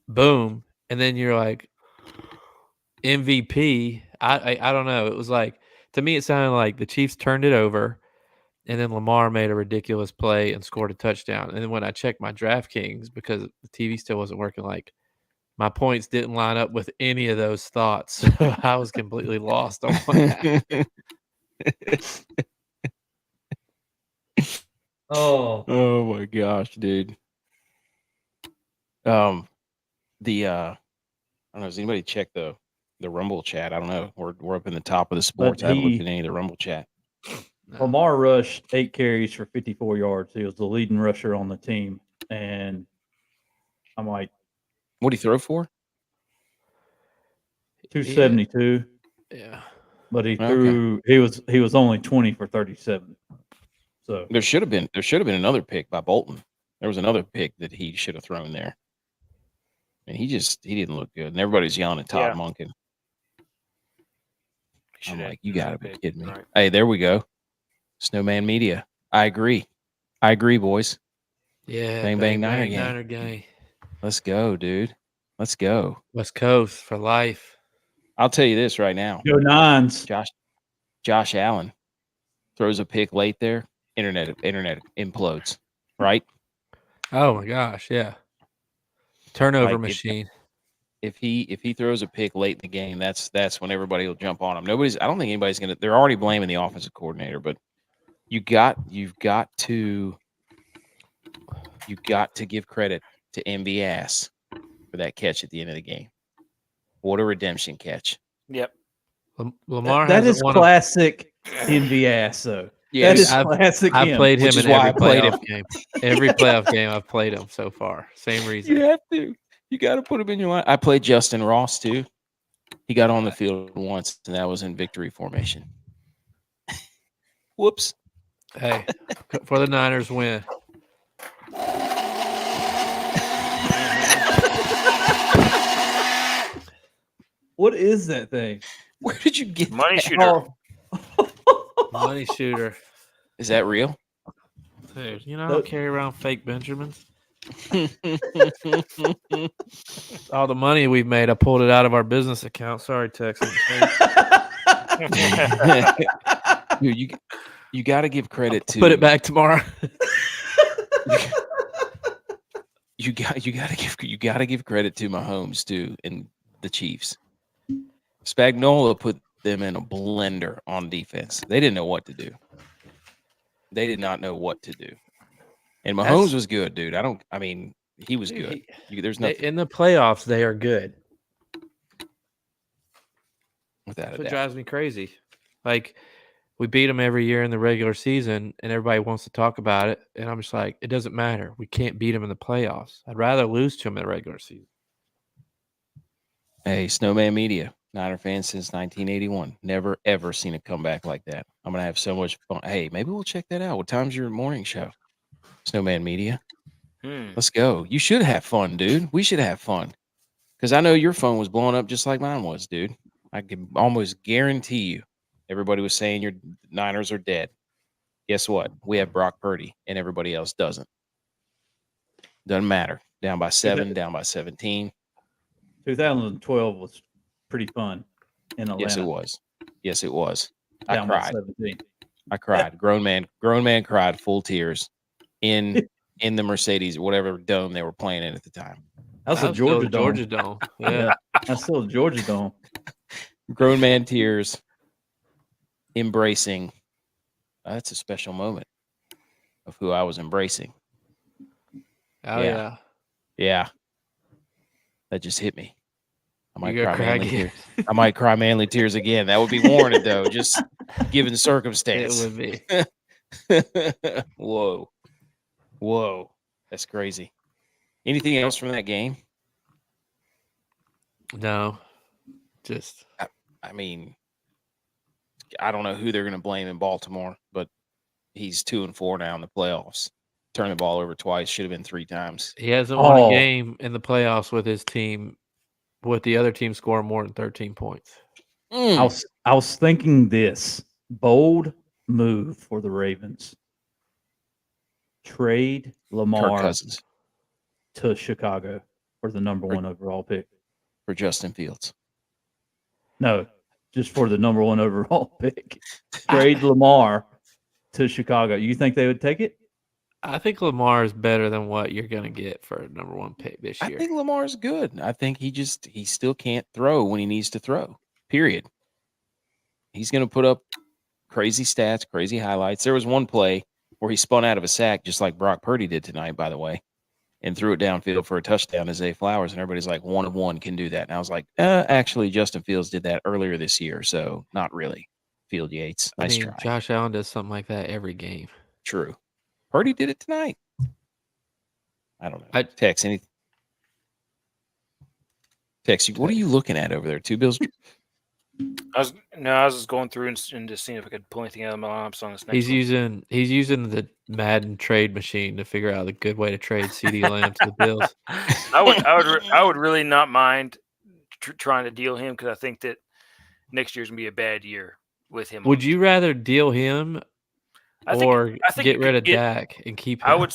boom, and then you're like, MVP. I don't know. It was like, to me, it sounded like the Chiefs turned it over, and then Lamar made a ridiculous play and scored a touchdown. And then when I checked my DraftKings, because the TV still wasn't working, like my points didn't line up with any of those thoughts. So I was completely lost on what happened. Oh my gosh, dude. I don't know. Does anybody check the Rumble chat? I don't know. We're up in the top of the sports. I haven't looked at any of the Rumble chat. Lamar rushed 8 carries for 54 yards. He was the leading rusher on the team, and I'm like, what did he throw for? 272. Yeah. But he threw. He was only 20 for 37. So there should have been another pick by Bolton. There was another pick that he should have thrown there. And he didn't look good. And everybody's yelling at Todd Monken. I'm like, you got to be kidding me. Right. Hey, there we go. Snowman Media. I agree, boys. Yeah. Bang, Niner gang. Let's go, dude. Let's go. West Coast for life. I'll tell you this right now. Go Nines. Josh Allen throws a pick late there. Internet implodes. Right? Oh my gosh, yeah. Turnover machine. If he throws a pick late in the game, that's when everybody will jump on him. I don't think anybody's gonna. They're already blaming the offensive coordinator, but you've got to give credit to MVS for that catch at the end of the game. What a redemption catch! Yep. Lamar. That is classic MVS, though. Yes. That is classic. I played him in every playoff game. Every playoff game I've played him so far. Same reason. You have to. You got to put him in your line. I played Justin Ross too. He got on the field once, and that was in victory formation. Whoops. Hey, for the Niners win. What is that thing? Where did you get money that? shooter? Money shooter. Is that real? Dude, I don't carry around fake Benjamins. All the money we've made, I pulled it out of our business account. Sorry, Texas. Dude, you got to give credit to. Put it back tomorrow. you got to give credit to Mahomes too and the Chiefs. Spagnuolo put them in a blender on defense. They didn't know what to do. They did not know what to do. And Mahomes was good, dude. He was good. There's nothing in the playoffs. They are good. Without a doubt. What drives me crazy. Like, we beat them every year in the regular season, and everybody wants to talk about it. And I'm just like, it doesn't matter. We can't beat them in the playoffs. I'd rather lose to them in the regular season. Hey, Snowman Media, Niner fans since 1981. Never, ever seen a comeback like that. I'm going to have so much fun. Hey, maybe we'll check that out. What time's your morning show? Snowman Media. Let's go. You should have fun, dude. We should have fun. Because I know your phone was blowing up just like mine was, dude. I can almost guarantee you everybody was saying your Niners are dead. Guess what? We have Brock Purdy, and everybody else doesn't. Doesn't matter. Down by 7, down by 17. 2012 was pretty fun in Atlanta. Yes, it was. Down I cried. By 17. I cried. Grown man cried full tears in the Mercedes, whatever dome they were playing in at the time. That's a Georgia Dome. Yeah. That's still a Georgia Dome. Grown man tears, embracing. That's a special moment of who I was embracing. Oh, yeah. Yeah. That just hit me. I might cry manly tears. I might cry manly tears again. That would be warranted, though, just given the circumstance. It would be. Whoa. That's crazy. Anything else from that game? No. Just. I mean, I don't know who they're going to blame in Baltimore, but he's 2-4 now in the playoffs. Turned the ball over twice. Should have been 3 times. He hasn't won a game in the playoffs with his team, with the other team scoring more than 13 points. I was thinking this bold move for the Ravens. Trade Lamar to Chicago for the number 1 overall pick. For Justin Fields. No, just for the number 1 overall pick. Trade Lamar to Chicago. You think they would take it? I think Lamar is better than what you're going to get for a number 1 pick this year. I think Lamar's good. I think he still can't throw when he needs to throw, period. He's going to put up crazy stats, crazy highlights. There was one play where he spun out of a sack, just like Brock Purdy did tonight, by the way, and threw it downfield for a touchdown to Zay Flowers, and everybody's like, 1 of 1 can do that. And I was like, actually, Justin Fields did that earlier this year, so not really. Field Yates, nice try. Josh Allen does something like that every game. True. Purdy did it tonight. I don't know. Tex, anything? Tex, what are you looking at over there? 2 Bills. I was just going through and just seeing if I could pull anything out of my lineups on this next He's using the Madden trade machine to figure out a good way to trade CD Lamb to the Bills. I would really not mind trying to deal him, because I think that next year's gonna be a bad year with him. Would you rather deal him or get rid of Dak and keep him? I would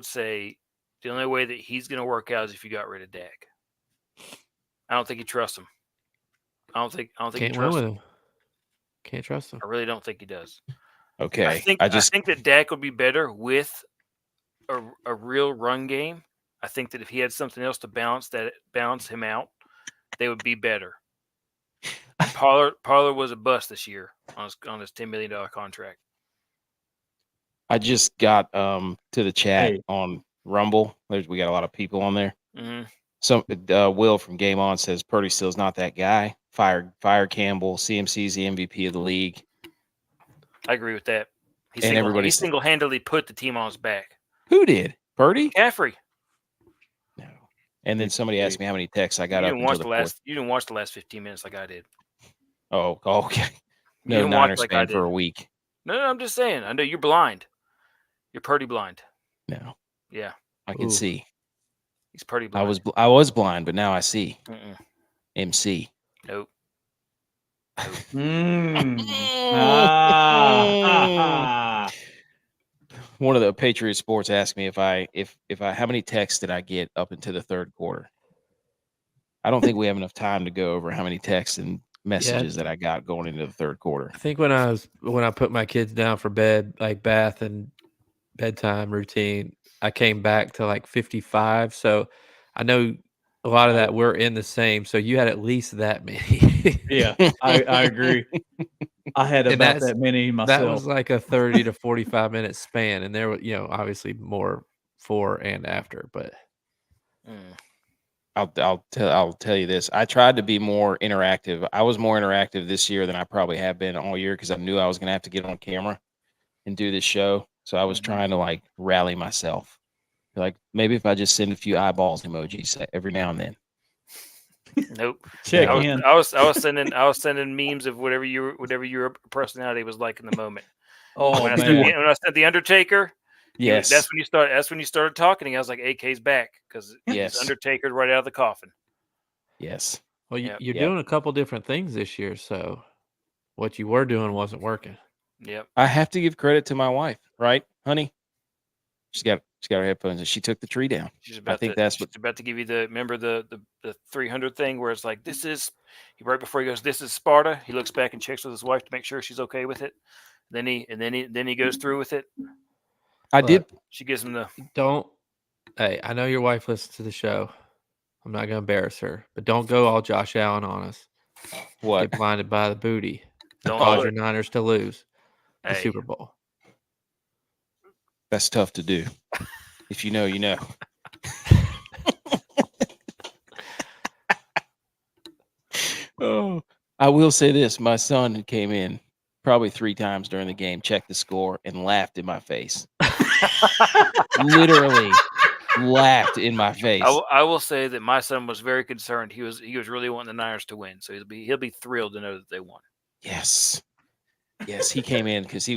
say the only way that he's going to work out is if you got rid of Dak. I don't think you trust him. I don't think Can't win with him. Can't trust him. I really don't think he does. Okay. I think that Dak would be better with a real run game. I think that if he had something else to balance him out, they would be better. Pollard was a bust this year on his $10 million contract. I just got to the chat on Rumble. We got a lot of people on there. Mm-hmm. So Will from Game On says Purdy still's not that guy. Fire Campbell. CMC's the MVP of the league. I agree with that. He single-handedly put the team on his back. Who did? Purdy? Caffrey. No. And then somebody asked me how many texts I got up until the fourth. You didn't watch the last 15 minutes like I did. Oh, okay. No Niners fan for a week. No, I'm just saying. I know you're blind. You're Purdy blind. No. Yeah. I can see. He's Purdy blind. I was blind, but now I see. Mm-mm. MC. Nope. One of the Patriot Sports asked me if I how many texts did I get up into the third quarter. I don't think we have enough time to go over how many texts and messages that I got going into the third quarter. I think when I put my kids down for bed, like bath and bedtime routine, I came back to like 55. So I know a lot of that we're in the same. So you had at least that many. Yeah, I agree. I had about that many myself. That was like a 30 to 45 minute span, and there was, obviously more before and after. But I'll tell you this. I tried to be more interactive. I was more interactive this year than I probably have been all year, because I knew I was going to have to get on camera and do this show. So I was trying to like rally myself. Like maybe if I just send a few eyeballs emojis every now and then. Nope. Check in. I was sending memes of whatever your personality was like in the moment. Oh when man! When I said the Undertaker, yes, that's when you started talking. I was like, AK's back, because it's Undertaker right out of the coffin. Yes. Well, you're doing a couple different things this year, so what you were doing wasn't working. Yep. I have to give credit to my wife, right, honey? She's got her headphones and she took the tree down. She's about to give you the 300 thing where it's like, this is right before he goes, this is Sparta. He looks back and checks with his wife to make sure she's okay with it. Then he goes through with it. She gives him Hey, I know your wife listens to the show. I'm not gonna embarrass her, but don't go all Josh Allen on us. What? Get blinded by the booty. Don't cause your Niners to lose the Super Bowl. That's tough to do. If you know, you know. I will say this: my son came in probably 3 times during the game, checked the score, and laughed in my face. Literally laughed in my face. I will say that my son was very concerned. He was really wanting the Niners to win, so he'll be thrilled to know that they won. Yes, he came in because he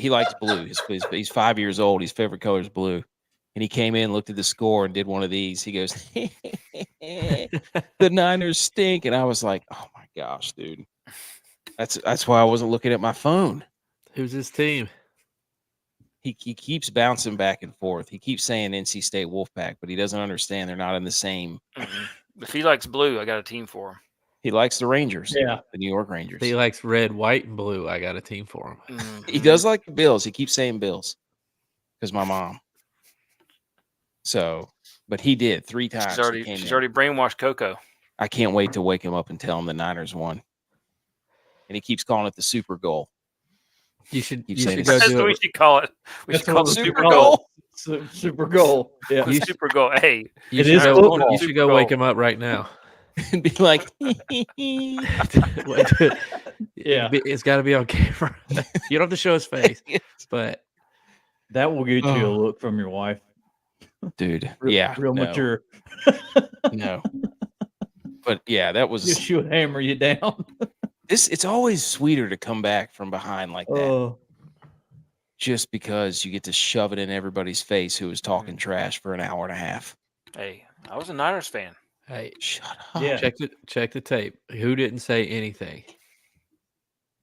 likes blue. He's 5 years old. His favorite color is blue, and he came in, looked at the score, and did one of these. He goes, "The Niners stink," and I was like, "Oh my gosh, dude!" That's why I wasn't looking at my phone. Who's his team? He keeps bouncing back and forth. He keeps saying NC State Wolfpack, but he doesn't understand they're not in the same. If he likes blue, I got a team for him. He likes the Rangers. Yeah. The New York Rangers. He likes red, white, and blue. I got a team for him. He does like the Bills. He keeps saying Bills because my mom. So, but he did 3 times. She's already brainwashed Coco. I can't wait to wake him up and tell him the Niners won. And he keeps calling it the Super Goal. You should go That's do what we it. should call it. We That's should call it what the we Super call Goal. Super goal. Yeah. The Super Goal. Hey, You It should is go, football. you should go wake him up right now. And be like, Yeah. It's got to be on camera. You don't have to show his face, but That will get you a look from your wife. dude, Real no, mature. No. But yeah, that was She would hammer you down. it's always sweeter to come back from behind like that. Oh, Just because you get to shove it in everybody's face who was talking trash for an hour and a half. hey, I was a Niners fan. hey, Shut up. yeah. check the tape. Who didn't say anything?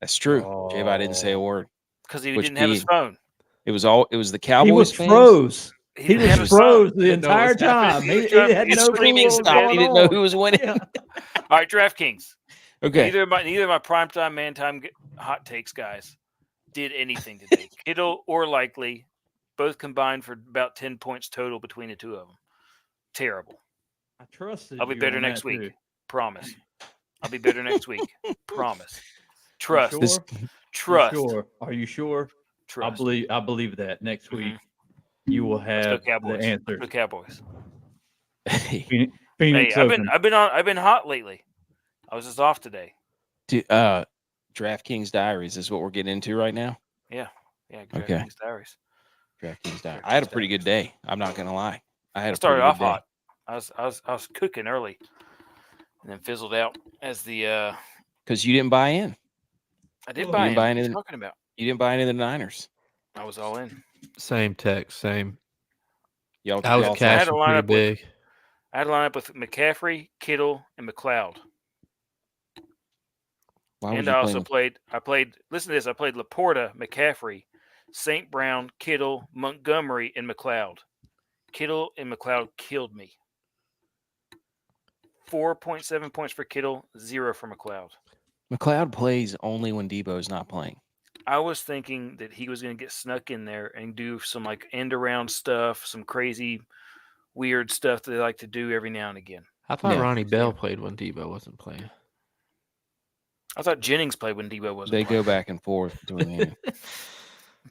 That's true. J-Bot didn't say a word. Because he Which didn't have his being- phone. It was the Cowboys He was fans. froze. He didn't have was his phone. froze the Didn't know what entire was happening. time. He He was trying to had get no clue Screaming what was stop. He going didn't know on. who was winning. Yeah. All right, DraftKings. Okay. Neither of my primetime, man time hot takes guys did anything today. Kittle or Likely both combined for about 10 points total between the two of them. Terrible. I trusted I'll be you better on next that, week. too. Promise. I'll be better next week. Promise. Trust. You This- sure? Trust. You sure? Are you sure? Trust. I believe that next week you will Let's have go Cowboys. the answer. Let's go Cowboys. Hey, Phoenix Hey, Open. I've been hot lately. I was just off today. DraftKings Diaries is what we're getting into right now. Yeah, Okay. DraftKings Diaries. DraftKings Diaries. I had a pretty good day. I'm not gonna lie. I Started off hot. I was cooking early, and then fizzled out as the. because you didn't buy in. I did You buy didn't in. buy What are any- you talking about? You didn't buy any of the Niners. I was all in. Same text, same. Y'all, I was y'all I had cashing a lineup pretty with- big. I had a lineup with McCaffrey, Kittle, and McLeod. Why would And you I play also played. Listen to this. I played Laporta, McCaffrey, St. Brown, Kittle, Montgomery, and McLeod. Kittle and McLeod killed me. 4.7 points for Kittle, 0 for McLeod. McLeod plays only when Debo's not playing. I was thinking that he was going to get snuck in there and do some like end around stuff, some crazy, weird stuff that they like to do every now and again. I thought Yeah. Ronnie Bell played when Debo wasn't playing. I thought Jennings played when Debo wasn't. They playing. go back and forth between them.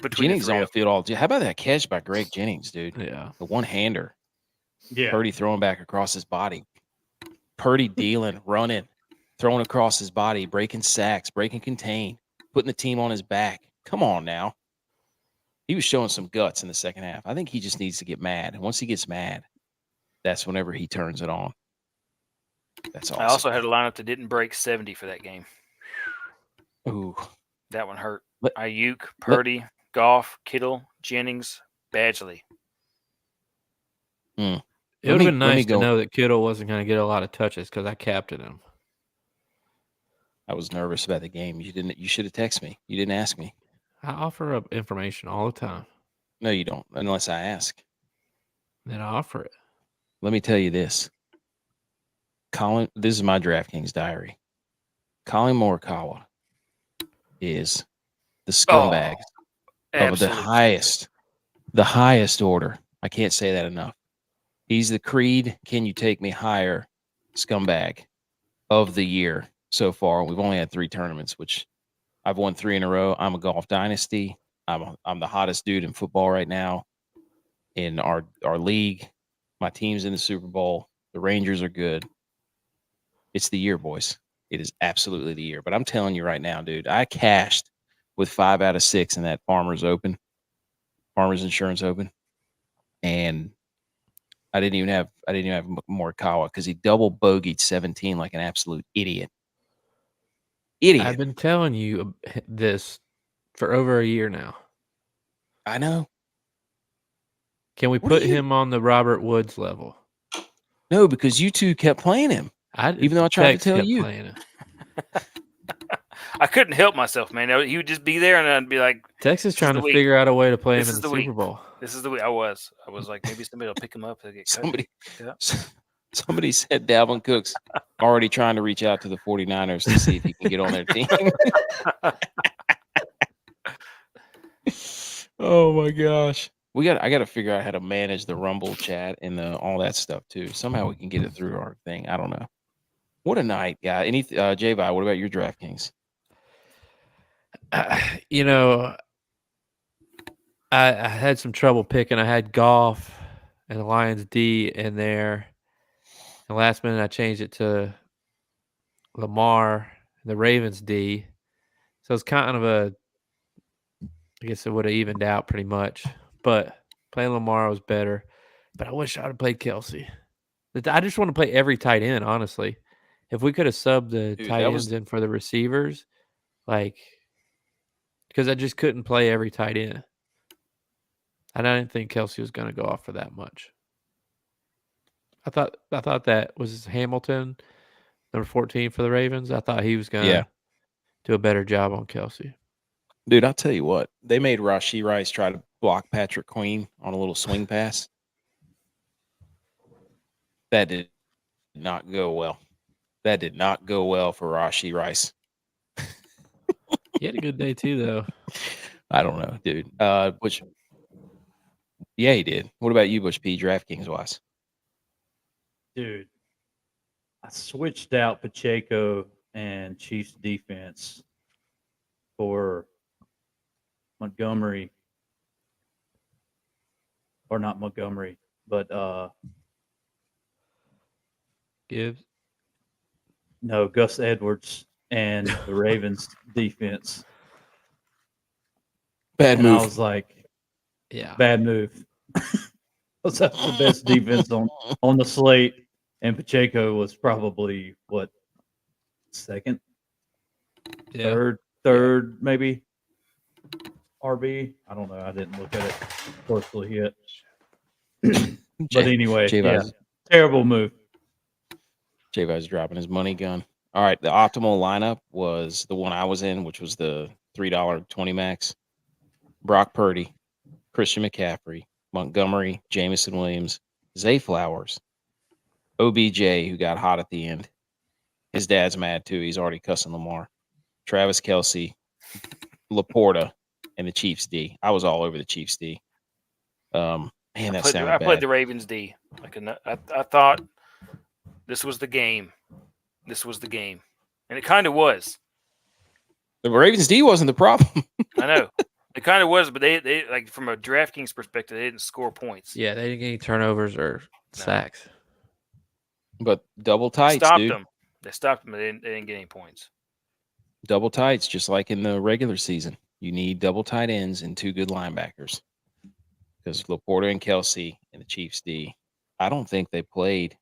Between Jennings the on three the of field all. How about that catch by Greg Jennings, dude? Yeah. The one-hander. Yeah. Purdy throwing back across his body. Purdy dealing, running, throwing across his body, breaking sacks, breaking contain, putting the team on his back. Come on now. He was showing some guts in the second half. I think he just needs to get mad. And once he gets mad, that's whenever he turns it on. That's awesome. I also had a lineup that didn't break 70 for that game. Ooh. That one hurt. Let- Ayuk, Purdy, Goff, Kittle, Jennings, Badgley. It Let would have me- been let me nice to go- know that Kittle wasn't going to get a lot of touches because I captained him. I was nervous about the game. You should have texted me. You didn't ask me. I offer up information all the time. No, you don't, unless I ask. Then I offer it. Let me tell you this. This is my DraftKings diary. Colin Morikawa is the scumbag of the highest order. I can't say that enough. He's the Creed, can you take me higher scumbag of the year so far. We've only had 3 tournaments, which I've won 3 in a row. I'm a golf dynasty. I'm the hottest dude in football right now in our league. My team's in the Super Bowl. The Rangers are good. It's the year, boys. it is absolutely the year. But I'm telling you right now, dude, I cashed with 5 out of 6 in that Farmers Insurance Open, and I didn't even have Morikawa because he double bogeyed 17 like an absolute idiot. I've been telling you this for over a year now. I know. Can we put him on the Robert Woods level? No, because you two kept playing him. Even though I tried to tell you. I couldn't help myself, man. He would just be there, and I'd be like, Texas trying to figure out a way to play him in the Super Bowl. This is the week. I was like, maybe somebody will pick him up. Get somebody said Dalvin Cook's already trying to reach out to the 49ers to see if he can get on their team. Oh my gosh. I got to figure out how to manage the Rumble chat and all that stuff too. Somehow we can get it through our thing. I don't know. What a night, guy. J-Vi, what about your DraftKings? I had some trouble picking. I had Goff and the Lions D in there. And last minute I changed it to Lamar and the Ravens D. So it's kind of I guess it would have evened out pretty much. But playing Lamar was better. But I wish I would have played Kelsey. I just want to play every tight end, honestly. If we could have subbed the tight ends in for the receivers, because I just couldn't play every tight end. And I didn't think Kelsey was going to go off for that much. I thought that was Hamilton, number 14 for the Ravens. I thought he was going to do a better job on Kelsey. Dude, I'll tell you what. They made Rashee Rice try to block Patrick Queen on a little swing pass. That did not go well. That did not go well for Rashee Rice. He had a good day too, though. I don't know, dude. He did. What about you, ButchP, DraftKings wise? Dude, I switched out Pacheco and Chiefs defense for Montgomery, or not Montgomery, but Gibbs. No, Gus Edwards and the Ravens defense. Bad move. I was like, yeah, bad move. That's the best defense on the slate, and Pacheco was probably second, third maybe. RB. I don't know. I didn't look at it closely yet. But anyway, terrible move. J-Vi's dropping his money gun. All right, the optimal lineup was the one I was in, which was the $3.20 max. Brock Purdy, Christian McCaffrey, Montgomery, Jamison Williams, Zay Flowers, OBJ, who got hot at the end. His dad's mad too. He's already cussing Lamar. Travis Kelce, Laporta, and the Chiefs D. I was all over the Chiefs D. Man, that sounded bad. I played the Ravens D. I thought this was the game. And it kind of was. The Ravens D wasn't the problem. I know. It kind of was, but they like from a DraftKings perspective, they didn't score points. Yeah, they didn't get any turnovers or sacks. But double tights, stopped dude. them. They stopped them, but they didn't get any points. Double tights, just like in the regular season. You need double tight ends and two good linebackers. Because Laporta and Kelce and the Chiefs D, I don't think they played.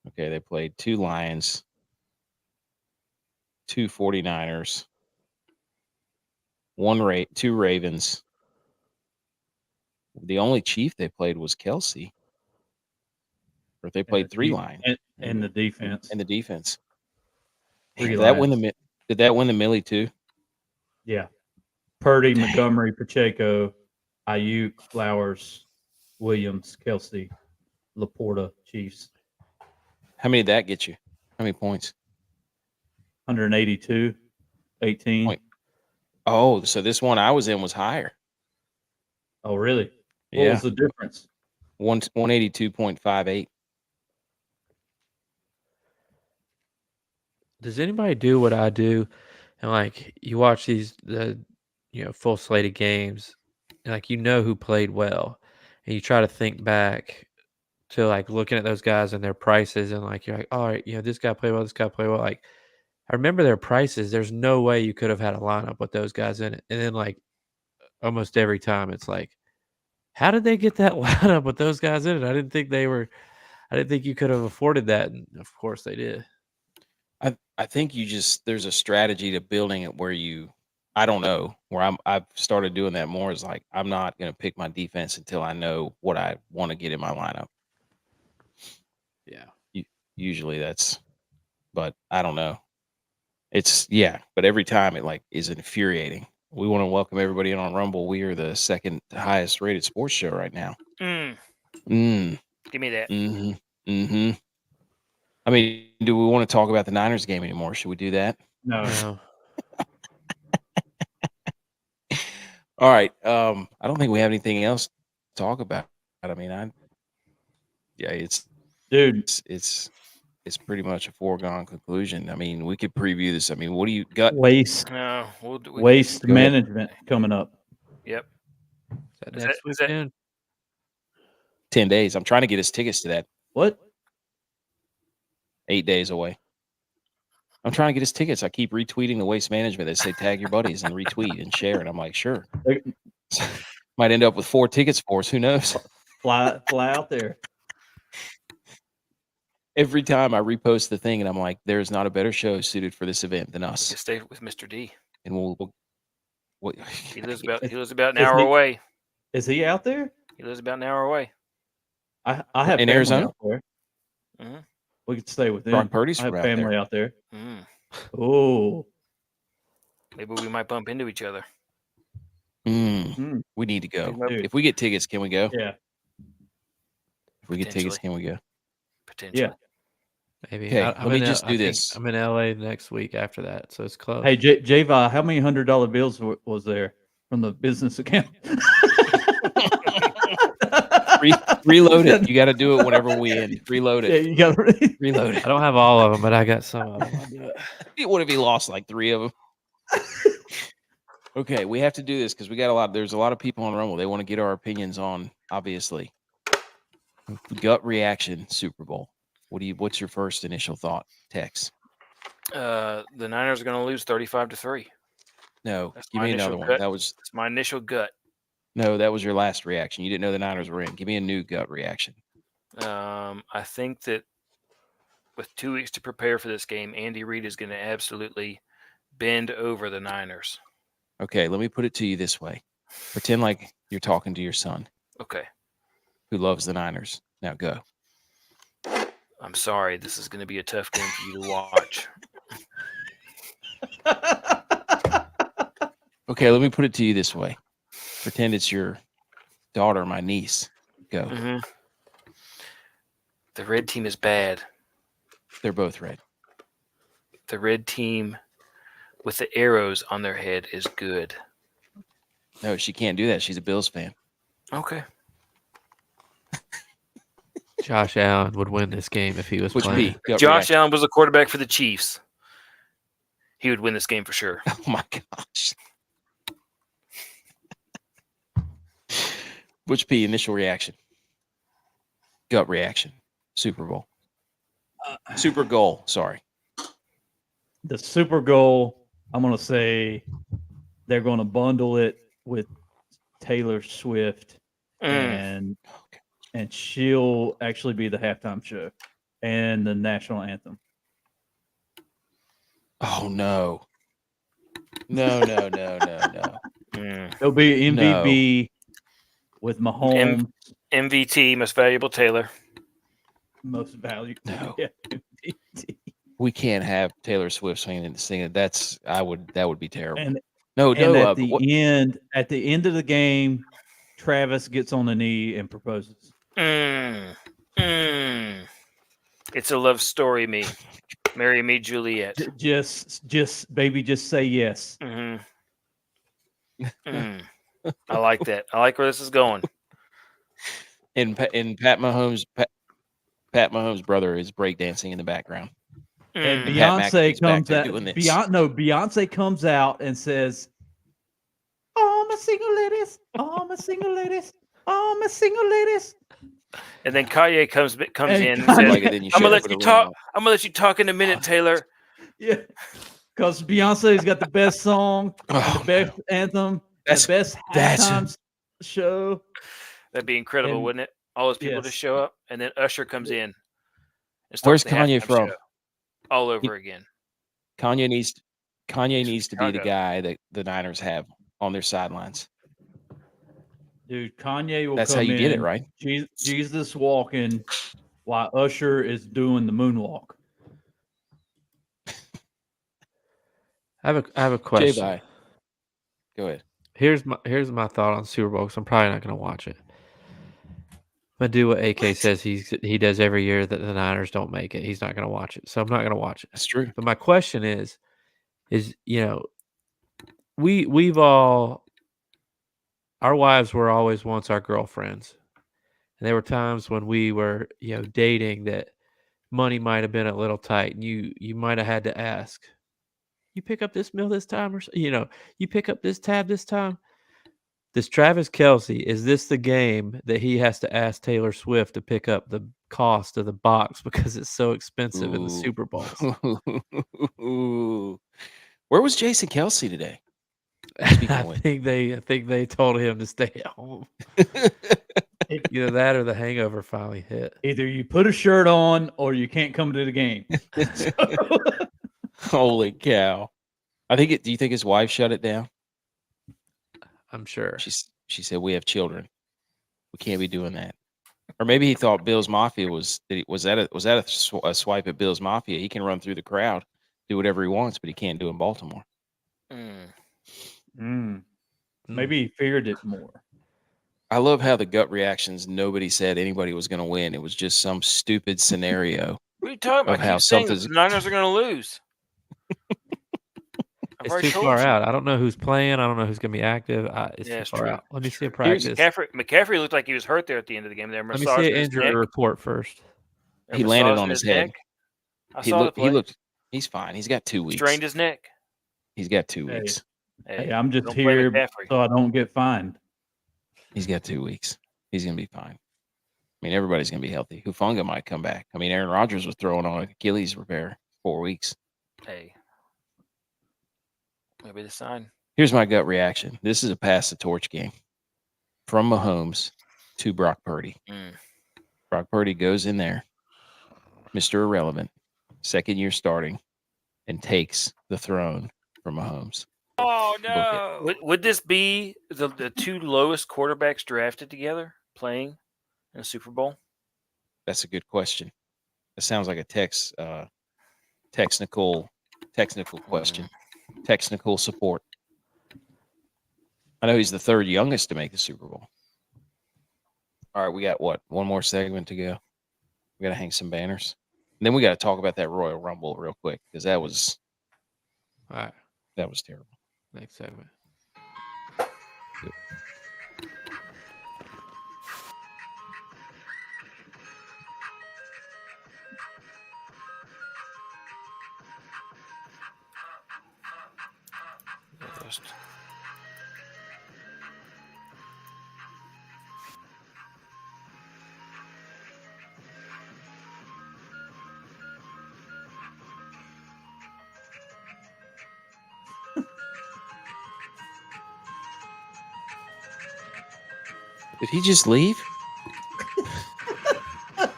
Okay, they played 2 Lions, 2 49ers, 2 Ravens. The only Chief they played was Kelce. Or they played 3 Lions. And the defense. And the defense. Did that win the Millie too? Yeah. Purdy, Montgomery, Pacheco, Ayuk, Flowers, Williams, Kelce, Laporta, Chiefs. How many did that get you? How many points? 182, 18. Oh, so this one I was in was higher. Oh, really? What was the difference? 182.58. Does anybody do what I do? And you watch these full slate of games, and who played well, and you try to think back to like looking at those guys and their prices and like you're like, all right, this guy played well, this guy played well. Like I remember their prices. There's no way you could have had a lineup with those guys in it. And then like almost every time it's like, how did they get that lineup with those guys in it? I didn't think you could have afforded that. And of course they did. I think there's a strategy to building it where I don't know, where I've started doing that more is like, I'm not going to pick my defense until I know what I want to get in my lineup. Yeah. Usually but I don't know. But every time it like is infuriating. We want to welcome everybody in on Rumble. We are the second highest rated sports show right now. Give me that. Mm-hmm. I mean, do we want to talk about the Niners game anymore? Should we do that? No. All right. I don't think we have anything else to talk about. I mean, it's pretty much a foregone conclusion. I mean, we could preview this. I mean, what do you got? Waste management coming up. Yep. Next weekend. 10 days. I'm trying to get us tickets to that. What? 8 days away. I'm trying to get his tickets. I keep retweeting the Waste Management. They say tag your buddies and retweet and share. And I'm like, sure. Might end up with 4 tickets for us. Who knows? Fly out there. Every time I repost the thing, and I'm like, there's not a better show suited for this event than us. Just stay with Mr. D. And He lives about an hour away. Is he out there? He lives about an hour away. I have in Arizona. Out there. Mm-hmm. We could stay with him. Brock Purdy's I have from family out there. Mm. Oh, maybe we might bump into each other. We need to go. Dude. If we get tickets, can we go? Yeah. If we get tickets, can we go? Potentially. Yeah. Maybe. Okay, let me just do this. I'm in LA next week after that, so it's close. Hey, Java, how many $100 bills was there from the business account? Reload it. You got to do it whenever we end. Reload it. Yeah, you got to reload it. I don't have all of them, but I got some of them. I'll do it. What if he lost like 3 of them? Okay, we have to do this because we got there's a lot of people on Rumble. They want to get our opinions on, obviously. Gut reaction, Super Bowl. What's your first initial thought, Tex? The Niners are going to lose 35-3. No, give me another one. That's my initial gut. No, that was your last reaction. You didn't know the Niners were in. Give me a new gut reaction. I think that with 2 weeks to prepare for this game, Andy Reid is going to absolutely bend over the Niners. Okay, let me put it to you this way. Pretend like you're talking to your son. Okay. Who loves the Niners. Now go. I'm sorry. This is going to be a tough game for you to watch. Okay, let me put it to you this way. Pretend it's your daughter, my niece. Go. Mm-hmm. The red team is bad. They're both red. The red team with the arrows on their head is good. No, she can't do that. She's a Bills fan. Okay. Josh Allen would win this game if he was playing. Josh Allen was a quarterback for the Chiefs. He would win this game for sure. Oh, my gosh. ButchP, initial reaction. Gut reaction. Super Bowl. Super goal. Sorry. The Super Bowl, I'm going to say they're going to bundle it with Taylor Swift and she'll actually be the halftime show and the national anthem. Oh, no. No. It'll be MVP with Mahomes. MVT, most valuable Taylor. Most valuable. No. Yeah, we can't have Taylor Swift singing. That would be terrible. And at the end of the game, Travis gets on the knee and proposes. It's a love story, me. Marry me, Juliet. Just baby, just say yes. I like that. I like where this is going. And Pat Mahomes' brother is breakdancing in the background. And Beyonce comes out. Beyonce comes out and says, "All my single ladies, all my single ladies, all my single ladies, And then Kanye comes in and Like says, it, then you "I'm gonna shut let for you the talk. ring. I'm gonna let you talk in a minute, Taylor." Yeah, because Beyonce's got the best song, and the Oh, best anthem, and the best that's- halftime show. That'd be incredible, And- wouldn't it? All those people yes. just show up, and then Usher comes in. And Where's starts the Kanye halftime from? show all over again. Kanye needs He's to from be the Chicago. guy that the Niners have on their sidelines. Dude, Kanye will That's come how you in, get it, right? Jesus walking, while Usher is doing the moonwalk. I have a question. J-Bye. Go ahead. Here's my thought on Super Bowl, because I'm probably not going to watch it. I'm going to do what AK says he does every year that the Niners don't make it. He's not going to watch it. So I'm not going to watch it. That's true. But my question is we've all, our wives were always once our girlfriends. And there were times when we were, dating that money might have been a little tight, and you might have had to ask, you pick up this meal this time, or you pick up this tab this time. This Travis Kelce, is this the game that he has to ask Taylor Swift to pick up the cost of the box because it's so expensive in the Super Bowls? Where was Jason Kelce today? I think they told him to stay at home. Either that or the hangover finally hit. Either you put a shirt on or you can't come to the game. Holy cow! Do you think his wife shut it down? I'm sure. She said, "We have children. We can't be doing that." Or maybe he thought Bill's Mafia was that a swipe at Bill's Mafia? He can run through the crowd, do whatever he wants, but he can't do it in Baltimore. Maybe he feared it more. I love how the gut reactions. Nobody said anybody was going to win. It was just some stupid scenario. What are you talking about? Of how Keep saying something's- the Niners are going to lose. It's too far out. I don't know who's playing. I don't know who's going to be active. It's Yeah, too it's far true. out. Let me see a practice. McCaffrey looked like he was hurt there at the end of the game. There, Let me see an injury report first. He landed on his head. I saw the play. He's fine. He's got 2 weeks. Strained his neck. He's got 2 weeks. Hey, I'm just here so I don't get fined. He's got 2 weeks. He's going to be fine. I mean, everybody's going to be healthy. Hufanga might come back. I mean, Aaron Rodgers was throwing on an Achilles repair 4 weeks. Hey, maybe the sign. Here's my gut reaction. This is a pass the torch game from Mahomes to Brock Purdy. Brock Purdy goes in there, Mr. Irrelevant, second year starting, and takes the throne from Mahomes. Oh, no. Would this be the two lowest quarterbacks drafted together playing in a Super Bowl? That's a good question. That sounds like a technical question. Technical support. I know he's the third youngest to make the Super Bowl. All right, we got what? One more segment to go. We got to hang some banners. And then we got to talk about that Royal Rumble real quick because that was terrible. Next segment. Did he just leave? I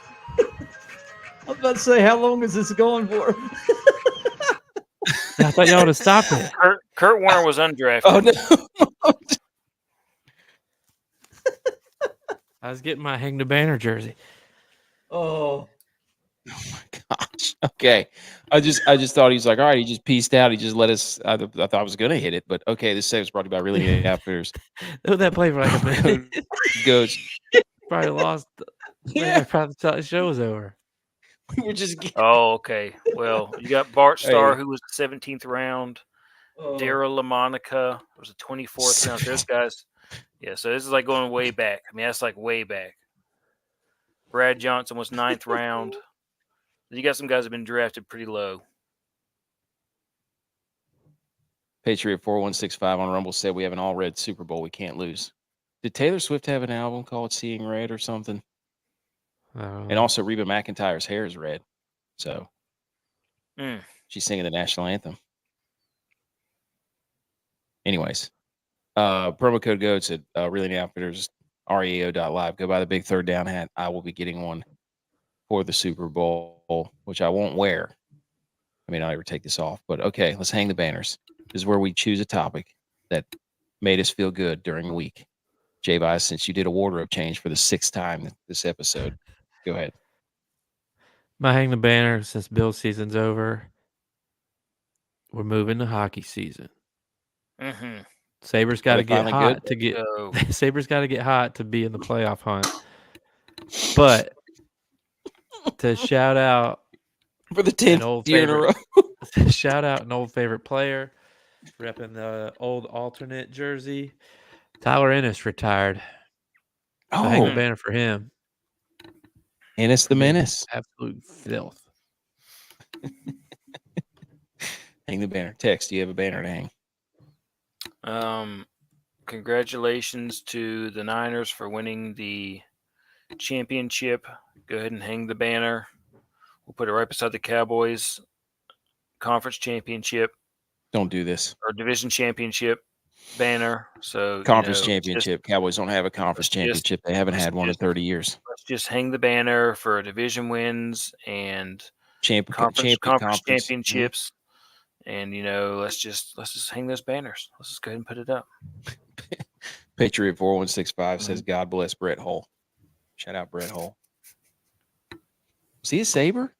was about to say, how long is this going for? I thought y'all would have stopped it. Kurt Warner was undrafted. Oh, no. I was getting my hang the banner jersey. Oh my gosh. Okay. I just thought he was like, all right, he just pieced out. He just let us. I thought I was going to hit it, but okay. This segment's brought to you by Really Needed Outfitters. That play for like a minute. Goes. Probably lost. Yeah. Probably thought the show was over. We were just getting... Oh, okay. Well, you got Bart Starr, who was the 17th round. Daryl LaMonica was the 24th round. Those guys. Yeah, so this is like going way back. I mean, that's like way back. Brad Johnson was 9th round. You got some guys that have been drafted pretty low. Patriot 4165 on Rumble said we have an all red Super Bowl. We can't lose. Did Taylor Swift have an album called Seeing Red or something? And also Reba McEntire's hair is red. So she's singing the national anthem. Anyways, promo code GOATS at Reeling Outfitters, REO.live. Go buy the big third down hat. I will be getting one for the Super Bowl, which I won't wear. I mean, I'll never take this off. But okay, let's hang the banners. This is where we choose a topic that made us feel good during the week. J-Vice, since you did a wardrobe change for the 6th time this episode, go ahead. My hang the banner since Bill season's over. We're moving to hockey season. Mm-hmm. Sabres got to get hot to get. Sabres got to get hot to be in the playoff hunt. But to shout out for the 10th year in a row, shout out an old favorite player, repping the old alternate jersey. Tyler Ennis retired. So hang the banner for him. Ennis the Menace. Absolute filth. Hang the banner. Tex, do you have a banner to hang? Congratulations to the Niners for winning the championship. Go ahead and hang the banner. We'll put it right beside the Cowboys conference championship. Don't do this. Or division championship banner. So conference championship. Cowboys don't have a conference championship. They haven't had one in 30 years. Let's just hang the banner for division wins and conference championships. And let's just hang those banners. Let's just go ahead and put it up. Patriot 4165 says, God bless Brett Hull. Shout out Brett Hull. Was he a Sabre?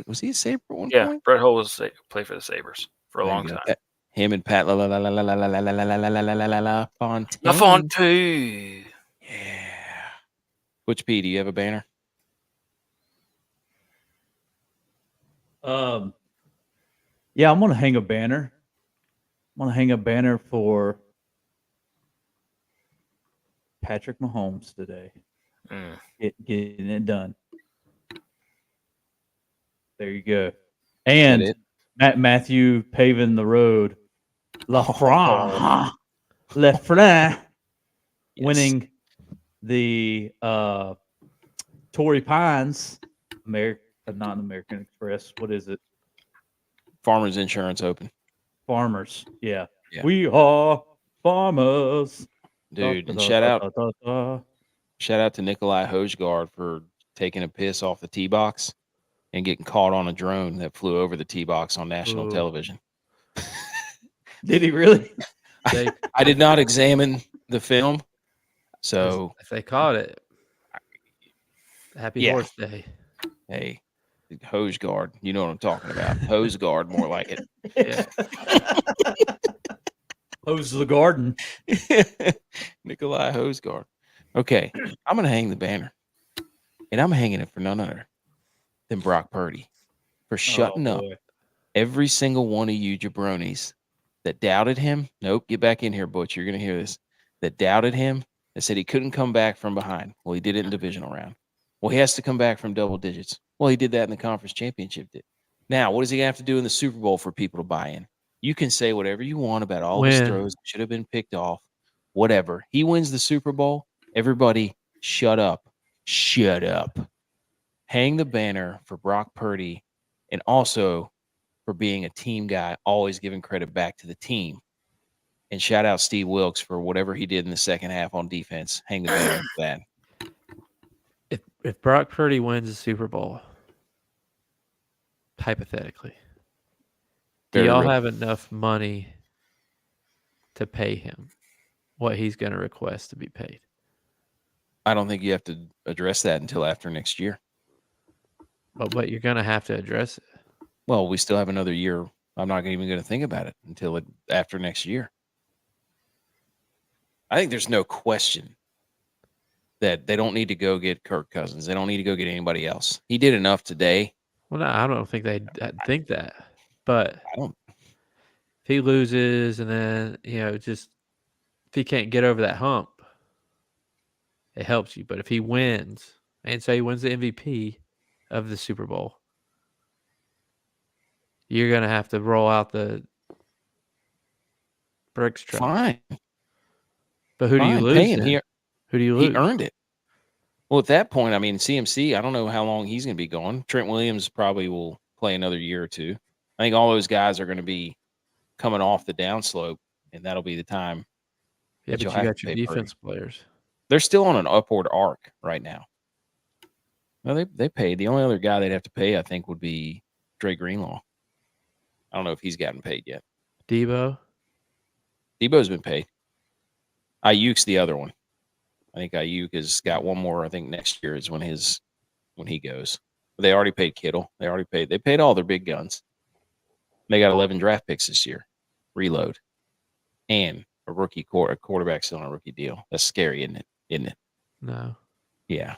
Was he a Sabre at one point? Yeah, Brett Hull was play for the Sabres for a long time. Him and Pat LaFontaine. Yeah. ButchP, do you have a banner? Yeah, I'm gonna hang a banner. I'm gonna hang a banner for Patrick Mahomes today. Getting it done. There you go. And Matthew paving the road. LaFran winning the Torrey Pines not American Express. What is it? Farmers Insurance Open. Farmers. Yeah. We are farmers. Dude, and shout out to Nikolai Hojgaard for taking a piss off the tee box and getting caught on a drone that flew over the tee box on national television. Did he really? I did not examine the film, so if they caught it, happy Horse Day. Hey, Hojgaard, you know what I'm talking about. Hosegard, more like it. Yeah. Hose the garden. Nikolai Hosegard. Okay, I'm gonna hang the banner, and I'm hanging it for none other than Brock Purdy for shutting up every single one of you jabronis that doubted him. Nope, get back in here, Butch. You're gonna hear this. That doubted him. That said he couldn't come back from behind. Well, he did it in divisional round. Well, he has to come back from double digits. Well, he did that in the conference championship. Now, what does he have to do in the Super Bowl for people to buy in? You can say whatever you want about all his throws that should have been picked off, whatever. He wins the Super Bowl. Everybody, shut up. Shut up. Hang the banner for Brock Purdy, and also for being a team guy, always giving credit back to the team. And shout out Steve Wilkes for whatever he did in the second half on defense. Hang the banner for that. If Brock Purdy wins the Super Bowl, hypothetically, do y'all have enough money to pay him what he's going to request to be paid? I don't think you have to address that until after next year. But you're going to have to address it. Well, we still have another year. I'm not even going to think about it until after next year. I think there's no question that they don't need to go get Kirk Cousins. They don't need to go get anybody else. He did enough today. Well, no, I don't think they think that. But I don't. If he loses and then, just if he can't get over that hump, it helps you. But if he wins, and say he wins the MVP of the Super Bowl, you're going to have to roll out the bricks truck. Fine. But who do you lose? Pay him. Who do you lose? He earned it. Well, at that point, I mean, CMC, I don't know how long he's going to be going. Trent Williams probably will play another year or two. I think all those guys are going to be coming off the downslope, and that'll be the time. Yeah, that but you'll you have got to your pay defense Purdy. players. They're still on an upward arc right now. No, they paid. The only other guy they'd have to pay, I think, would be Dre Greenlaw. I don't know if he's gotten paid yet. Debo? Debo's been paid. Ayuk's the other one. I think Ayuk has got one more. I think next year is when he goes. But they already paid Kittle. They paid all their big guns. They got 11 draft picks this year. Reload. And a quarterback still on a rookie deal. That's scary, isn't it? No. Yeah.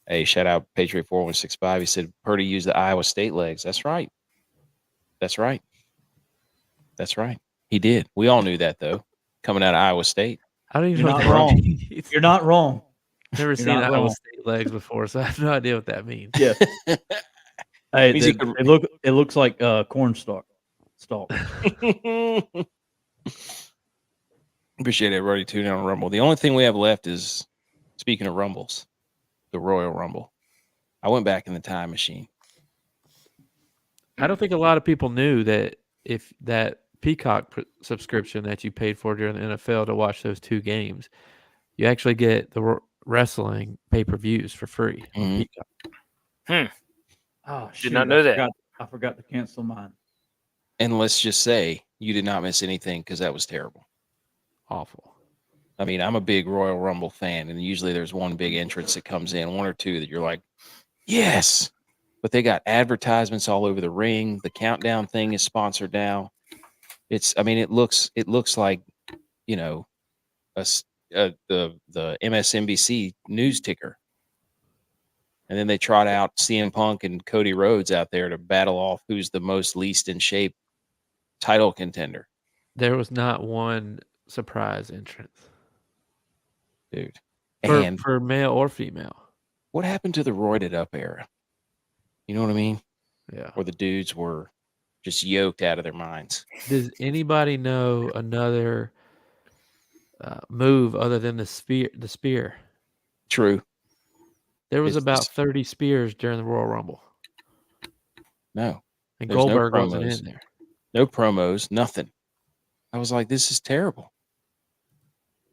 Hey, shout out Patriot 4165. He said Purdy used the Iowa State legs. That's right. He did. We all knew that though. Coming out of Iowa State. I don't even You're know not what that wrong. means. You're not wrong. Never You're seen not Iowa wrong. State legs before, so I have no idea what that means. Yeah. Hey, Means he could- it looks like corn stalk. Appreciate everybody tuning in on Rumble. The only thing we have left is, speaking of Rumbles, the Royal Rumble. I went back in the time machine. I don't think a lot of people knew that if that Peacock subscription that you paid for during the NFL to watch those two games, you actually get the wrestling pay-per-views for free. Mhm. Peacock. Oh, Did not know that. I forgot to cancel mine. And let's just say you did not miss anything because that was terrible. Awful. I mean, I'm a big Royal Rumble fan, and usually there's one big entrance that comes in, one or two that you're like, yes. But they got advertisements all over the ring. The countdown thing is sponsored now. It looks like, you know, the MSNBC news ticker. And then they trot out CM Punk and Cody Rhodes out there to battle off who's the most least in shape title contender. There was not one surprise entrance. Dude. For male or female. What happened to the roided up era? You know what I mean? Yeah. Where the dudes were just yoked out of their minds. Does anybody know another move other than the spear? True. There was It's about just- 30 spears during the Royal Rumble. No. And There's no Goldberg wasn't promos. in there. No promos, nothing. I was like, this is terrible.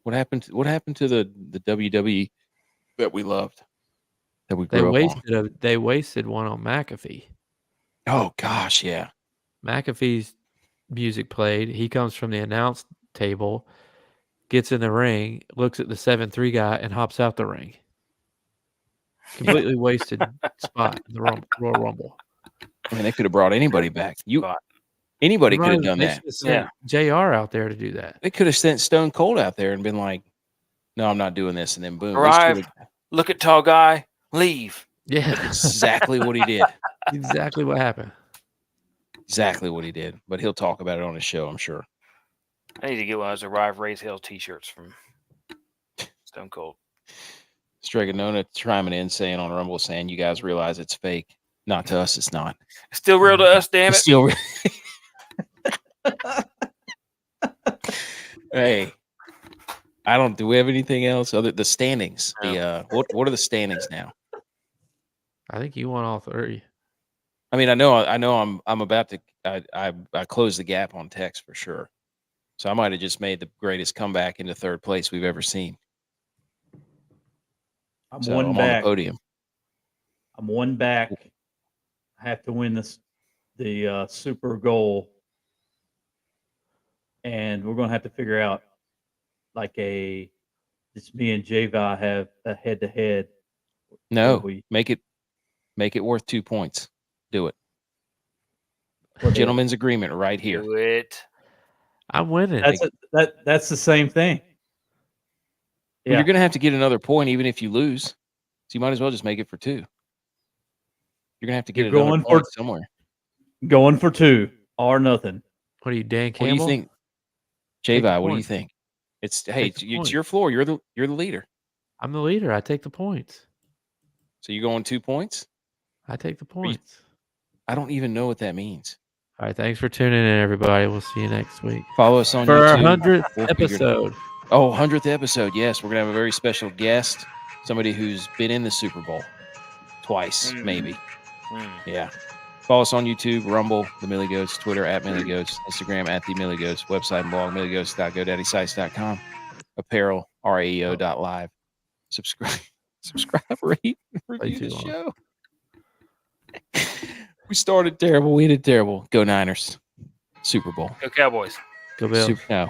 What happened to the WWE that we loved? That we grew up on? They wasted one on McAfee. Oh gosh, yeah. McAfee's music played. He comes from the announce table, gets in the ring, looks at the 7-3 guy, and hops out the ring. Completely wasted spot in the Royal Rumble. I mean, they could have brought anybody back. Anybody could have done that. Yeah, JR out there to do that. They could have sent Stone Cold out there and been like, "No, I'm not doing this," and then boom, arrive. Look at tall guy, leave. Yeah, that's exactly what he did. Exactly what happened. Exactly what he did. But he'll talk about it on his show, I'm sure. I need to get one of those Arrive Raise Hell t-shirts from Stone Cold. Stregonona chiming in saying on Rumble, saying, "You guys realize it's fake. Not to us, it's not. It's still real to us, damn it." It's still real. Hey, do we have anything else other the standings? No. What are the standings now? I think you won all three. I mean, I know I'm about to I closed the gap on text for sure. So I might have just made the greatest comeback into third place we've ever seen. I'm on the podium. I'm one back. I have to win the Super Goal. And we're going to have to figure out just me and Javi have a head-to-head. No, make it worth 2 points. Do it. Gentleman's agreement right here. Do it. I'm winning. That's the same thing. Yeah. Well, you're going to have to get another point even if you lose. So you might as well just make it for 2. You're going to have to get another point somewhere. Going for 2 or nothing. What are you, Dan Campbell? What do you think? Javi, what do you think? It's your floor. You're the leader. I'm the leader. I take the points. So you're going 2 points? I take the points. I don't even know what that means. All right. Thanks for tuning in, everybody. We'll see you next week. Follow us on for YouTube. Our 100th episode. 100th episode. Yes, we're going to have a very special guest. somebody who's been in the Super Bowl twice, maybe. Mm. Yeah. Follow us on YouTube, Rumble, The Millie Goats, Twitter @Millie Goats, Instagram @The Millie Goats, website and blog, milliegoats.godaddysites.com, apparel, raeo.live. Subscribe, rate, review the show. We started terrible. We ended terrible. Go Niners. Super Bowl. Go Cowboys. Go Bills. No.